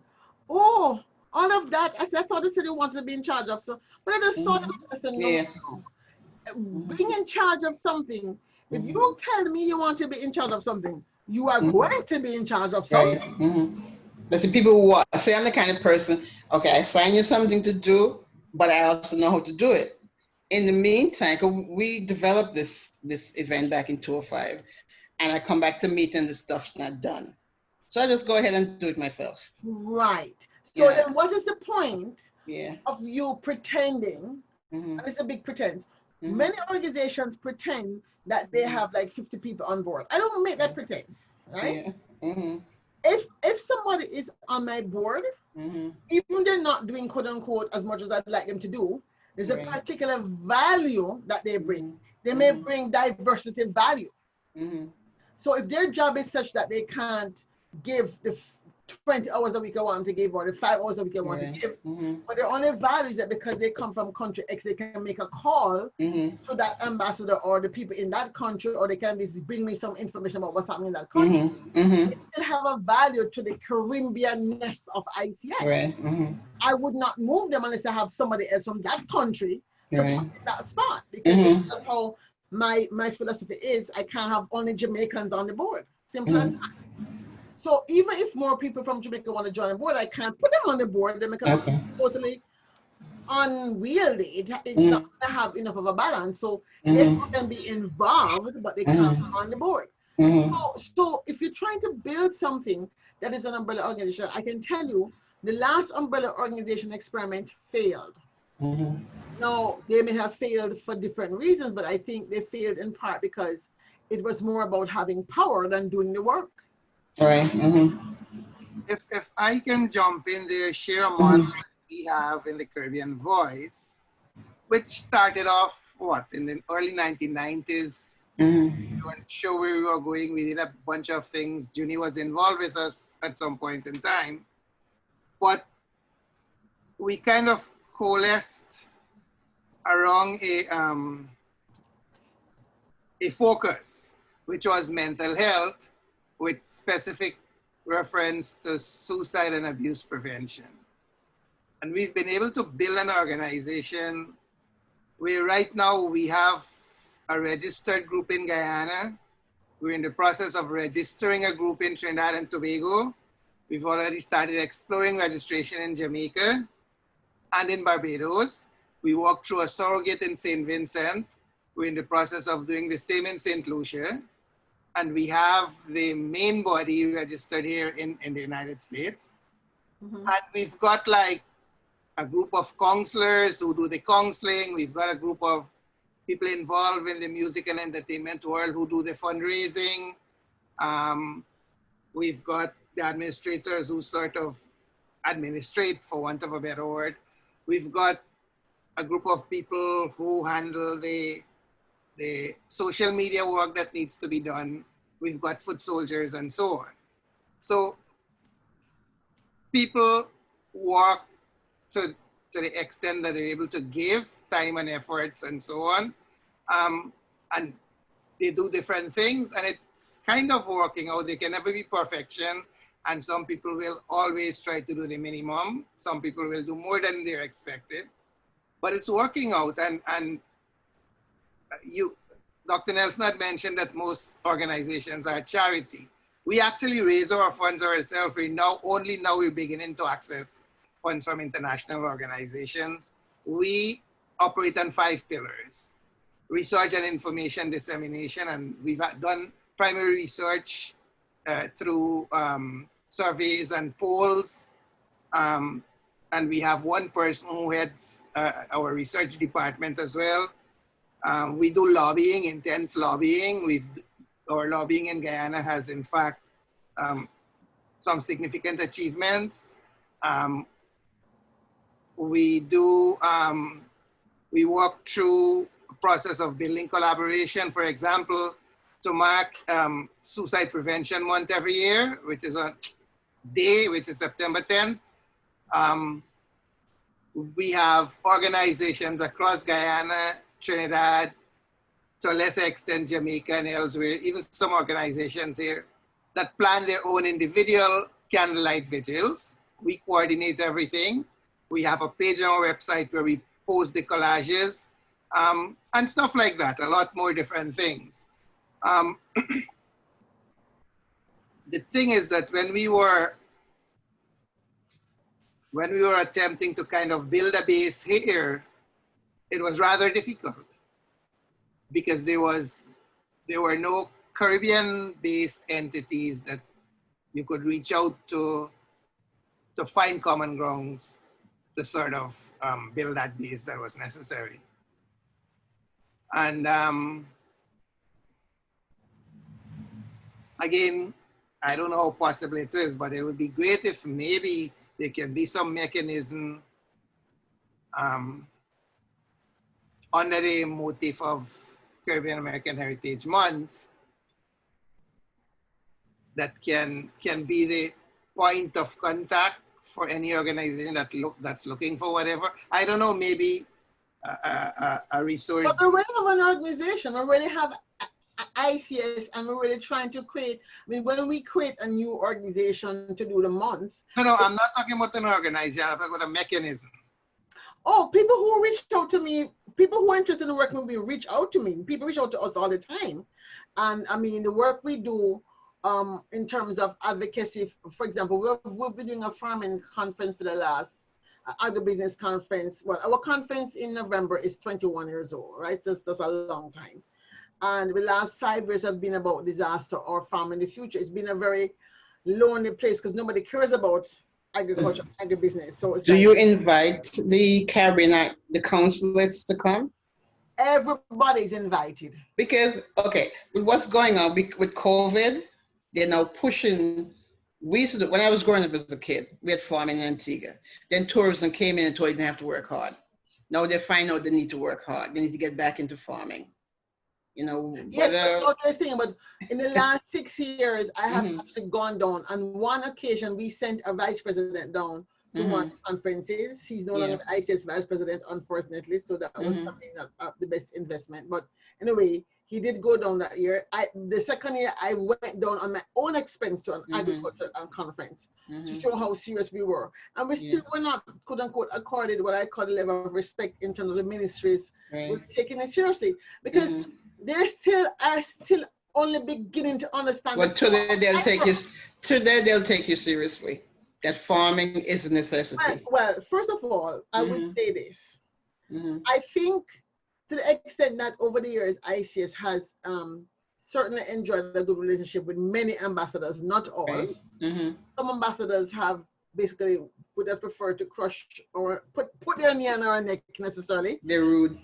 Oh, all of that. I thought the city wanted to be in charge of, so, but I just thought, no. Being in charge of something, if you don't tell me you want to be in charge of something, you are going to be in charge of something. But see, people who say I'm the kind of person, okay, I assign you something to do, but I also know how to do it. In the meantime, we developed this event back in 2005, and I come back to meet and the stuff's not done. So I just go ahead and do it myself. Right. So then what is the point of you pretending, and it's a big pretense. Many organizations pretend that they have like 50 people on board. I don't make that pretense, right? If somebody is on my board, even they're not doing quote unquote as much as I'd like them to do, there's a particular value that they bring. They may bring diversity value. So if their job is such that they can't give the 20 hours a week I want to give, or the 5 hours a week I want to give, but their only value is that because they come from country X, they can make a call to that ambassador or the people in that country, or they can bring me some information about what's happening in that country. They still have a value to the Caribbean-ness of ICS. I would not move them unless I have somebody else from that country to put in that spot, because that's how my philosophy is. I can't have only Jamaicans on the board. Simple as that. So even if more people from Jamaica want to join the board, I can't put them on the board. They become totally unwieldy. It's not going to have enough of a balance. So they can be involved, but they can't be on the board. So if you're trying to build something that is an umbrella organization, I can tell you the last umbrella organization experiment failed. Now, they may have failed for different reasons, but I think they failed in part because it was more about having power than doing the work. If I can jump in there, share a model we have in the Caribbean Voice, which started off, what, in the early 1990s. Mhm. We weren't sure where we were going. We did a bunch of things. Junie was involved with us at some point in time. But we kind of coalesced around a focus, which was mental health, with specific reference to suicide and abuse prevention. And we've been able to build an organization where right now we have a registered group in Guyana. We're in the process of registering a group in Trinidad and Tobago. We've already started exploring registration in Jamaica and in Barbados. We walked through a surrogate in St. Vincent. We're in the process of doing the same in St. Lucia. And we have the main body registered here in the United States. Mhm. And we've got like a group of counselors who do the counseling. We've got a group of people involved in the music and entertainment world who do the fundraising. We've got the administrators who sort of administrate, for want of a better word. We've got a group of people who handle the social media work that needs to be done. We've got foot soldiers and so on. So people work to the extent that they're able to give time and efforts and so on. And they do different things and it's kind of working out. There can never be perfection. And some people will always try to do the minimum. Some people will do more than they're expected, but it's working out. And Dr. Nelson had mentioned that most organizations are charity. We actually raise our funds ourselves. Only now we're beginning to access funds from international organizations. We operate on 5 pillars: research and information dissemination, and we've done primary research through surveys and polls. And we have one person who heads our research department as well. We do lobbying, intense lobbying. Our lobbying in Guyana has, in fact, some significant achievements. We walk through a process of building collaboration. For example, to mark Suicide Prevention Month every year, which is a day, which is September 10th. We have organizations across Guyana, Trinidad, to a lesser extent Jamaica and elsewhere, even some organizations here that plan their own individual candlelight vigils. We coordinate everything. We have a page on our website where we post the collages and stuff like that, a lot more different things. The thing is that when we were attempting to kind of build a base here, it was rather difficult because there were no Caribbean-based entities that you could reach out to find common grounds to sort of build that base that was necessary. And again, I don't know how possible it is, but it would be great if maybe there can be some mechanism under the motif of Caribbean American Heritage Month that can be the point of contact for any organization that's looking for whatever. I don't know, maybe a resource. But we already have an organization, we already have ICS, and we're really trying to create, I mean, when we create a new organization to do the month. No, I'm not talking about an organization, I'm talking about a mechanism. Oh, people who reach out to me, people who are interested in working with me reach out to me. People reach out to us all the time. And I mean, the work we do in terms of advocacy, for example, we've been doing a farming conference for the last agribusiness conference. Well, our conference in November is 21 years old, right? That's a long time. And the last 5 years have been about disaster or farm in the future. It's been a very lonely place because nobody cares about agriculture, agribusiness. So it's Do you invite the Caribbean, the consulates to come? Everybody's invited. Because, okay, with what's going on with COVID, they're now pushing We used to do, when I was growing up as a kid, we had farming in Antigua. Then tourism came in and told you didn't have to work hard. Now they find out they need to work hard. They need to get back into farming. You know, yes, that's what you're saying. But in the last 6 years, I have actually gone down. On one occasion, we sent a vice president down to one conferences. He's no longer the ICS vice president, unfortunately. So that was something that the best investment. But anyway, he did go down that year. The second year, I went down on my own expense to an agriculture conference to show how serious we were. And we still were not, quote unquote, accorded what I call the level of respect in terms of the ministries. We're taking it seriously because they are still only beginning to understand. But today they'll take you. Today they'll take you seriously. That farming is a necessity. Well, first of all, I would say this. I think to the extent that over the years, ICS has certainly enjoyed a good relationship with many ambassadors, not all. Some ambassadors have basically would have preferred to crush or put their knee on our neck necessarily. They're rude.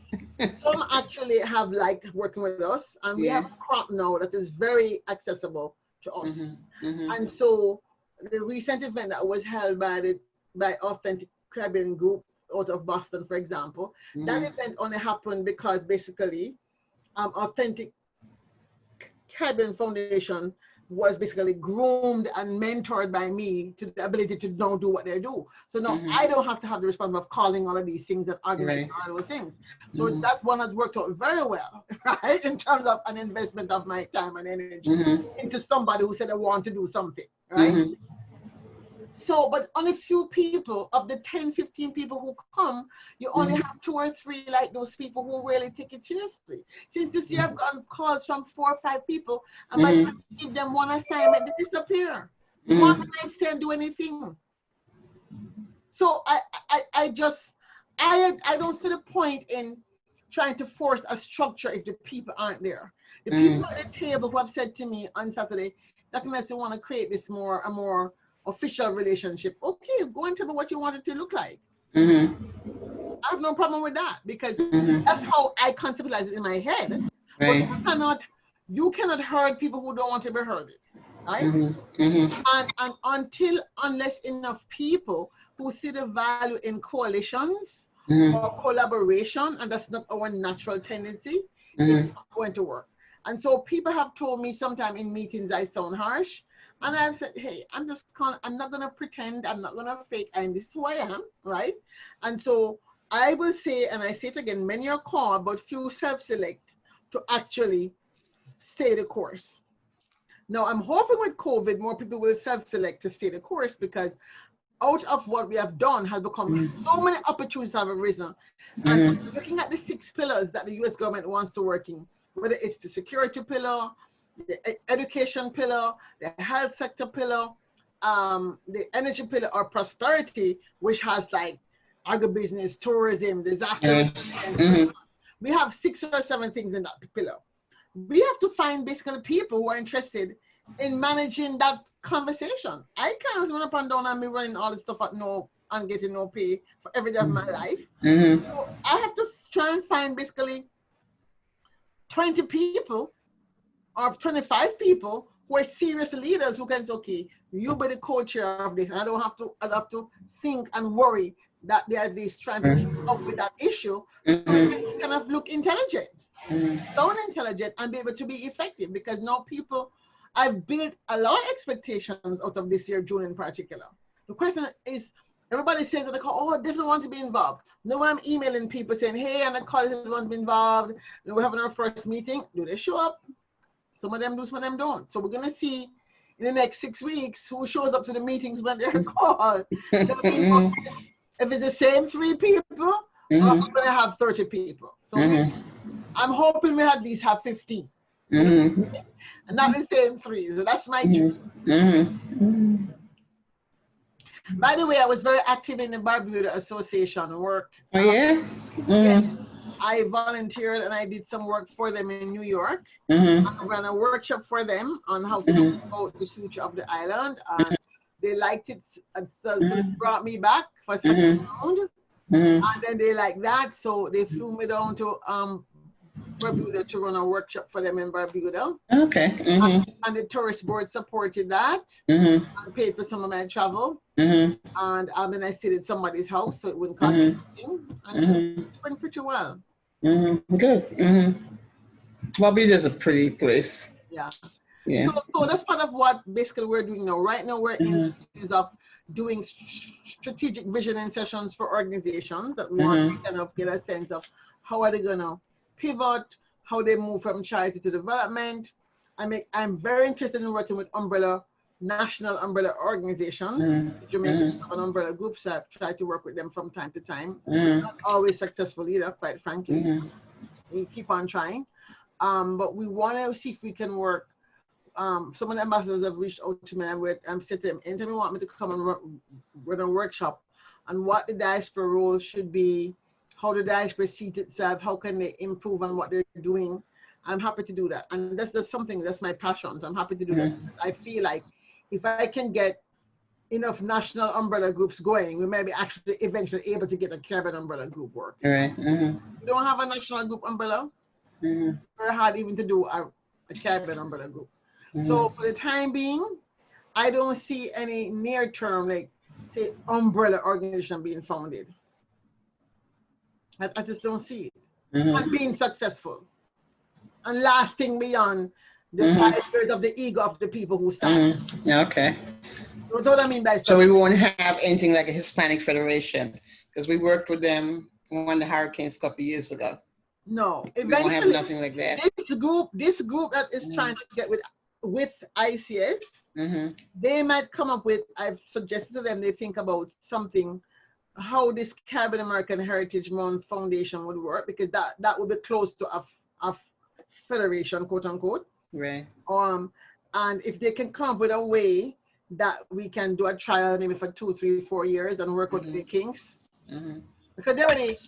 Some actually have liked working with us, and we have a crop now that is very accessible to us. And so the recent event that was held by Authentic Caribbean Group out of Boston, for example, that event only happened because basically Authentic Caribbean Foundation was basically groomed and mentored by me to the ability to now do what they do. So now I don't have to have the responsibility of calling all of these things and arguing all those things. So that one has worked out very well, right? In terms of an investment of my time and energy into somebody who said I want to do something, right? So, but only few people of the 10, 15 people who come, you only have 2 or 3 like those people who really take it seriously. Since this year, I've gotten calls from 4 or 5 people, and by the time you give them one assignment, they disappear. One night stand, do anything. So I don't see the point in trying to force a structure if the people aren't there. The people at the table who have said to me on Saturday, Dr. Messi, want to create this a more official relationship. Okay, go and tell me what you want it to look like. I have no problem with that because that's how I conceptualize it in my head. But you cannot hurt people who don't want to be heard, right? And unless enough people who see the value in coalitions or collaboration, and that's not our natural tendency, it's not going to work. And so people have told me sometime in meetings I sound harsh. And I've said, hey, I'm not going to pretend, I'm not going to fake, and this is who I am, right? And so I will say, and I say it again, many are called, but few self-select to actually stay the course. Now, I'm hoping with COVID, more people will self-select to stay the course because out of what we have done has become so many opportunities have arisen. And looking at the 6 pillars that the US government wants to work in, whether it's the security pillar, the education pillar, the health sector pillar, the energy pillar, or prosperity, which has like agribusiness, tourism, disaster. We have 6 or 7 things in that pillar. We have to find basically people who are interested in managing that conversation. I can't run up and down and be running all this stuff and getting no pay for every day of my life. So I have to try and find basically 20 people or 25 people who are serious leaders who can say, okay, you be the co-chair of this. And I don't have to think and worry that they are at least trying to keep up with that issue. So they kind of look intelligent, sound intelligent, and be able to be effective. Because now I've built a lot of expectations out of this year, June in particular. The question is, everybody says that I definitely want to be involved. Now I'm emailing people saying, hey, and the colleges want to be involved. We're having our first meeting. Do they show up? Some of them do, some of them don't. So we're going to see in the next 6 weeks who shows up to the meetings when they're called. If it's the same 3 people, we're going to have 30 people. So I'm hoping we at least have 15. And not the same 3. So that's my dream. By the way, I was very active in the Barbuda Association work. Oh, yeah? I volunteered and I did some work for them in New York. I ran a workshop for them on how to think about the future of the island. They liked it, so they brought me back for a second round. And then they liked that, so they flew me down to Barbuda to run a workshop for them in Barbuda. Okay. Mm-hmm. And the tourist board supported that Mm-hmm. and paid for some of my travel. Mm-hmm. And then I stayed at somebody's house, so it wouldn't cost anything. And Mm-hmm. it went pretty well. Mm-hmm. Good. Mm-hmm. Barbuda's a pretty place. Yeah. Yeah. So that's part of what basically we're doing now. Right now we're in phase of doing strategic visioning sessions for organizations that we want to kind of get a sense of how are they going to pivot, how they move from charity to development. I'm very interested in working with national umbrella organizations. Jamaica have an umbrella group, so I've tried to work with them from time to time. Not always successful either, quite frankly. We keep on trying. But we want to see if we can work. Some of the ambassadors have reached out to me and said to them, anytime you want me to come and run a workshop on what the diaspora role should be, how the diaspora sees itself, how can they improve on what they're doing, I'm happy to do that. And that's something, that's my passion. So I'm happy to do that. I feel like if I can get enough national umbrella groups going, we may be actually eventually able to get a Caribbean umbrella group work. Right. We don't have a national group umbrella. Very hard even to do a Caribbean umbrella group. So for the time being, I don't see any near term, like say umbrella organization being founded. I just don't see it. And being successful and lasting beyond the fibers of the ego of the people who start. Yeah, okay. That's what I mean by so we won't have anything like a Hispanic Federation because we worked with them when the hurricanes a couple of years ago. No, we won't have nothing like that. This group that is trying to get with ICS, they might come up with, I've suggested to them, they think about something, how this Caribbean American Heritage Month Foundation would work, because that would be close to a federation, quote unquote. Right. And if they can come up with a way that we can do a trial maybe for 2, 3, 4 years and work with the kinks. Because they're already,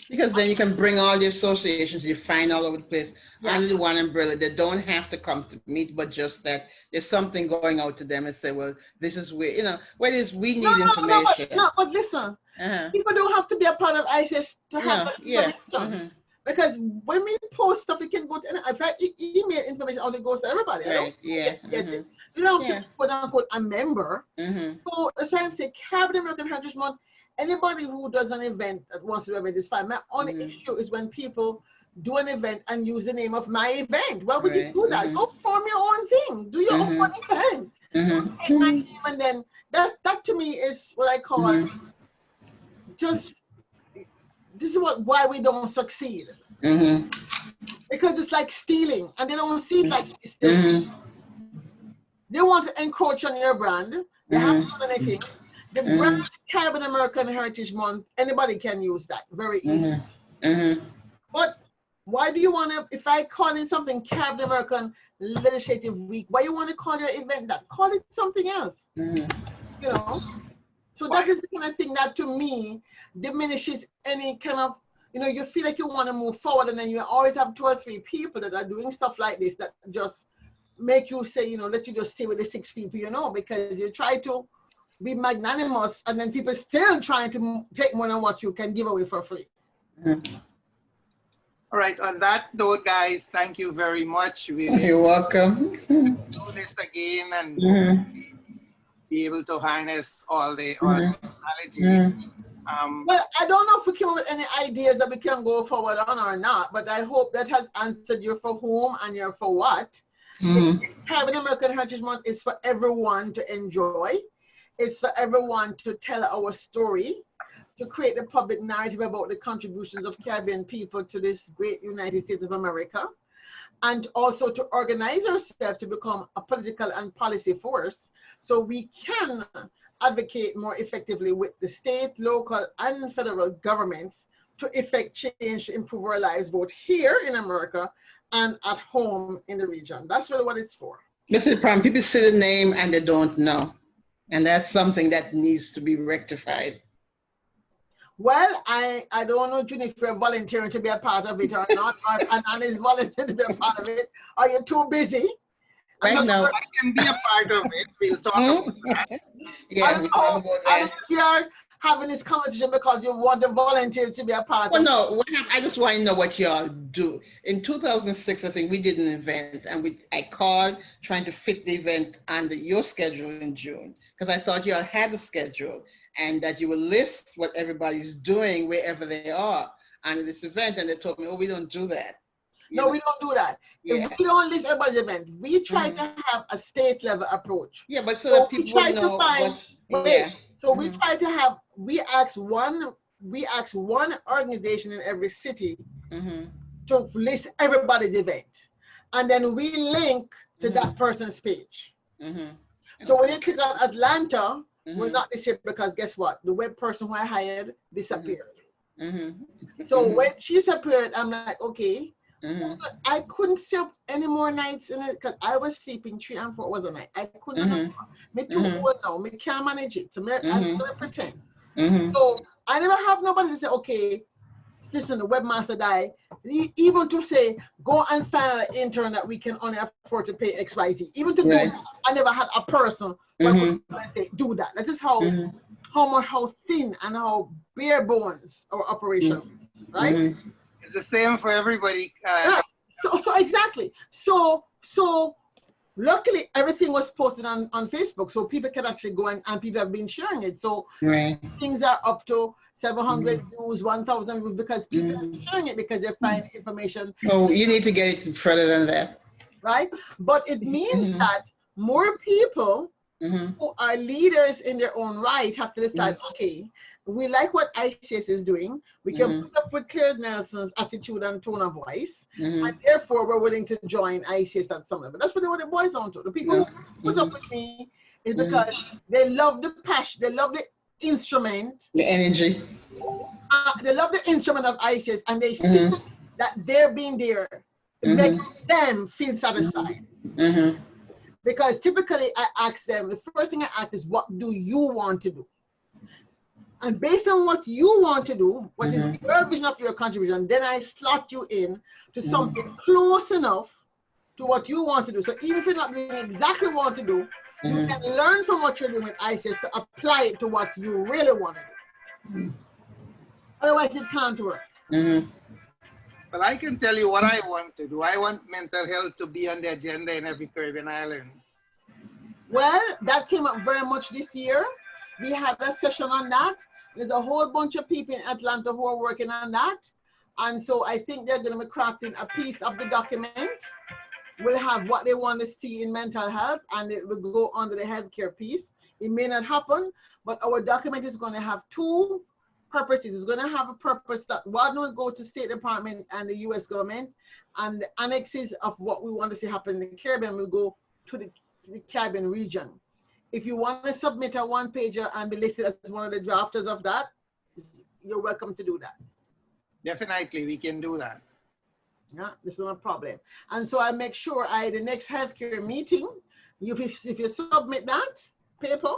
because then you can bring all the associations you find all over the place under the one umbrella. They don't have to come to meet, but just that there's something going out to them and say, well, this is where, where it is we need information. But listen, people don't have to be a part of ICS to have because when we post stuff, it can go to, if I email information out, it goes to everybody. Right. You don't have to be, quote unquote, a member. So that's why I'm saying Caribbean American Heritage Month. Anybody who does an event that wants to do an event is fine. My only issue is when people do an event and use the name of my event. Why would you do that? Go form your own thing. Do your own event. Take my name, and then that to me is what I call just, this is why we don't succeed. Because it's like stealing, and they don't see it like stealing. They want to encroach on your brand. They haven't done anything. The brand Caribbean American Heritage Month, anybody can use that very easily. But why do you want to, if I call it something Caribbean American Legislative Week, why you want to call your event that? Call it something else. So that is the kind of thing that to me diminishes any kind of, you feel like you want to move forward, and then you always have 2 or 3 people that are doing stuff like this that just make you say, let you just stay with the 6 people, because you try to be magnanimous, and then people still trying to take more than what you can give away for free. All right, on that note, guys, thank you very much. You're welcome. Do this again and be able to harness all the technology. Well, I don't know if we came up with any ideas that we can go forward on or not, but I hope that has answered your for whom and your for what. Caribbean American Heritage Month is for everyone to enjoy. It's for everyone to tell our story, to create the public narrative about the contributions of Caribbean people to this great United States of America, and also to organize ourselves to become a political and policy force so we can advocate more effectively with the state, local, and federal governments to effect change to improve our lives both here in America and at home in the region. That's really what it's for. This is the problem. People see the name and they don't know. And that's something that needs to be rectified. Well, I don't know, June, if you're volunteering to be a part of it or not, or Anna is volunteering to be a part of it. Are you too busy? Right now, I can be a part of it. We'll talk about that. Yeah, we'll talk about that. having this conversation because you want the volunteers to be a part Well, of no, I just want to know what y'all do. In 2006, I think we did an event, and I called trying to fit the event under your schedule in June, because I thought y'all had a schedule and that you would list what everybody's doing wherever they are under this event, and they told me, oh, we don't do that. No, we don't do that. Yeah. We don't list everybody's event. We try to have a state level approach. Yeah, but so that we people try would know to find, what, wait, yeah. so we try to have, we ask one organization in every city to list everybody's event. And then we link to that person's page. So when you click on Atlanta, we're not this year because guess what? The web person who I hired disappeared. So when she disappeared, I'm like, okay, I couldn't stay up any more nights in it because I was sleeping 3 and 4 hours a night. I couldn't. Me too old now. Me can't manage it. So I'm gonna pretend. So I never have nobody to say, okay, listen, the webmaster died. Even to say, go and find an intern that we can only afford to pay XYZ. Even to do that, I never had a person who would say, do that. That is how thin and how bare bones our operation is, right? It's the same for everybody. Right. So exactly. So luckily everything was posted on Facebook, so people can actually go and people have been sharing it. So things are up to 700 views, 1,000 views because people are sharing it because they find information. Oh, you need to get it further than that. Right? But it means that more people who are leaders in their own right have to decide, okay, we like what ICS is doing. We can put up with Claire Nelson's attitude and tone of voice, and therefore we're willing to join ICS at some level. That's what it boils down to. The people who put up with me is because they love the passion, they love the instrument, the energy. They love the instrument of ICS, and they see that their being there makes them feel satisfied. Because typically I ask them, the first thing I ask is, what do you want to do? And based on what you want to do, what is your vision of your contribution, then I slot you in to something close enough to what you want to do. So even if you're not doing exactly what you want to do, you can learn from what you're doing with ICS to apply it to what you really want to do. Otherwise, it can't work. Well, I can tell you what I want to do. I want mental health to be on the agenda in every Caribbean island. Well, that came up very much this year. We had a session on that. There's a whole bunch of people in Atlanta who are working on that. And so I think they're going to be crafting a piece of the document. We'll have what they want to see in mental health, and it will go under the healthcare piece. It may not happen, but our document is going to have 2 purposes. It's going to have a purpose that one will go to State Department and the US government, and the annexes of what we want to see happen in the Caribbean will go to the Caribbean region. If you want to submit a one-pager and be listed as one of the drafters of that, you're welcome to do that. Definitely, we can do that. Yeah, this is not a problem. And so I make sure the next healthcare meeting, if you submit that paper,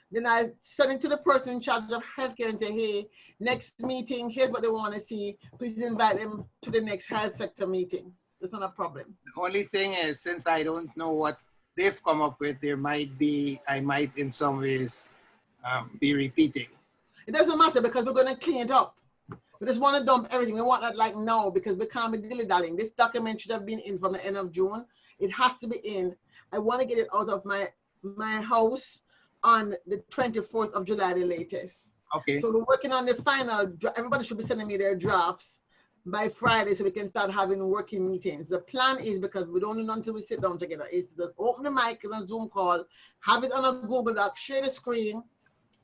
then I send it to the person in charge of healthcare and say, hey, next meeting, here's what they want to see. Please invite them to the next health sector meeting. That's not a problem. The only thing is, since I don't know what they've come up with, I might in some ways be repeating. It doesn't matter because we're going to clean it up. We just want to dump everything. We want that like now because we can't be dilly-dallying. This document should have been in from the end of June. It has to be in. I want to get it out of my house on the 24th of July, the latest. Okay. So we're working on the final. Everybody should be sending me their drafts by Friday so we can start having working meetings. The plan is, because we don't know until we sit down together, is to open the mic on a Zoom call, have it on a Google Doc, share the screen,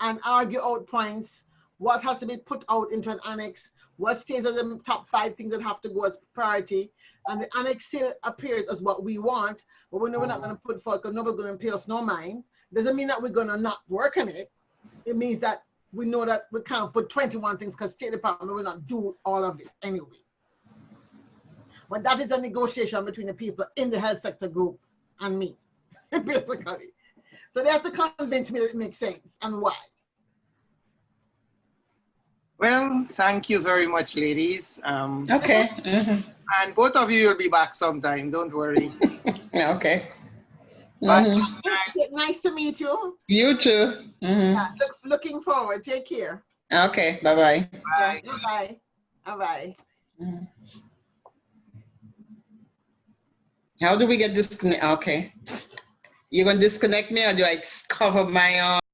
and argue out points. What has to be put out into an annex? What stays as the top 5 things that have to go as priority? And the annex still appears as what we want, but we know we're not going to put forward because nobody's going to pay us no mind. Doesn't mean that we're going to not work on it. It means that we know that we can't put 21 things because State Department will not do all of it anyway. But that is a negotiation between the people in the health sector group and me, basically. So they have to convince me that it makes sense and why. Well, thank you very much, ladies. Okay. And both of you will be back sometime, don't worry. Okay. Bye. Mhm. Nice to meet you. You too. Mhm. Looking forward. Take care. Okay, bye-bye. Bye. Bye. Bye. Mhm. How do we get disconnect? Okay. You're gonna disconnect me or do I cover my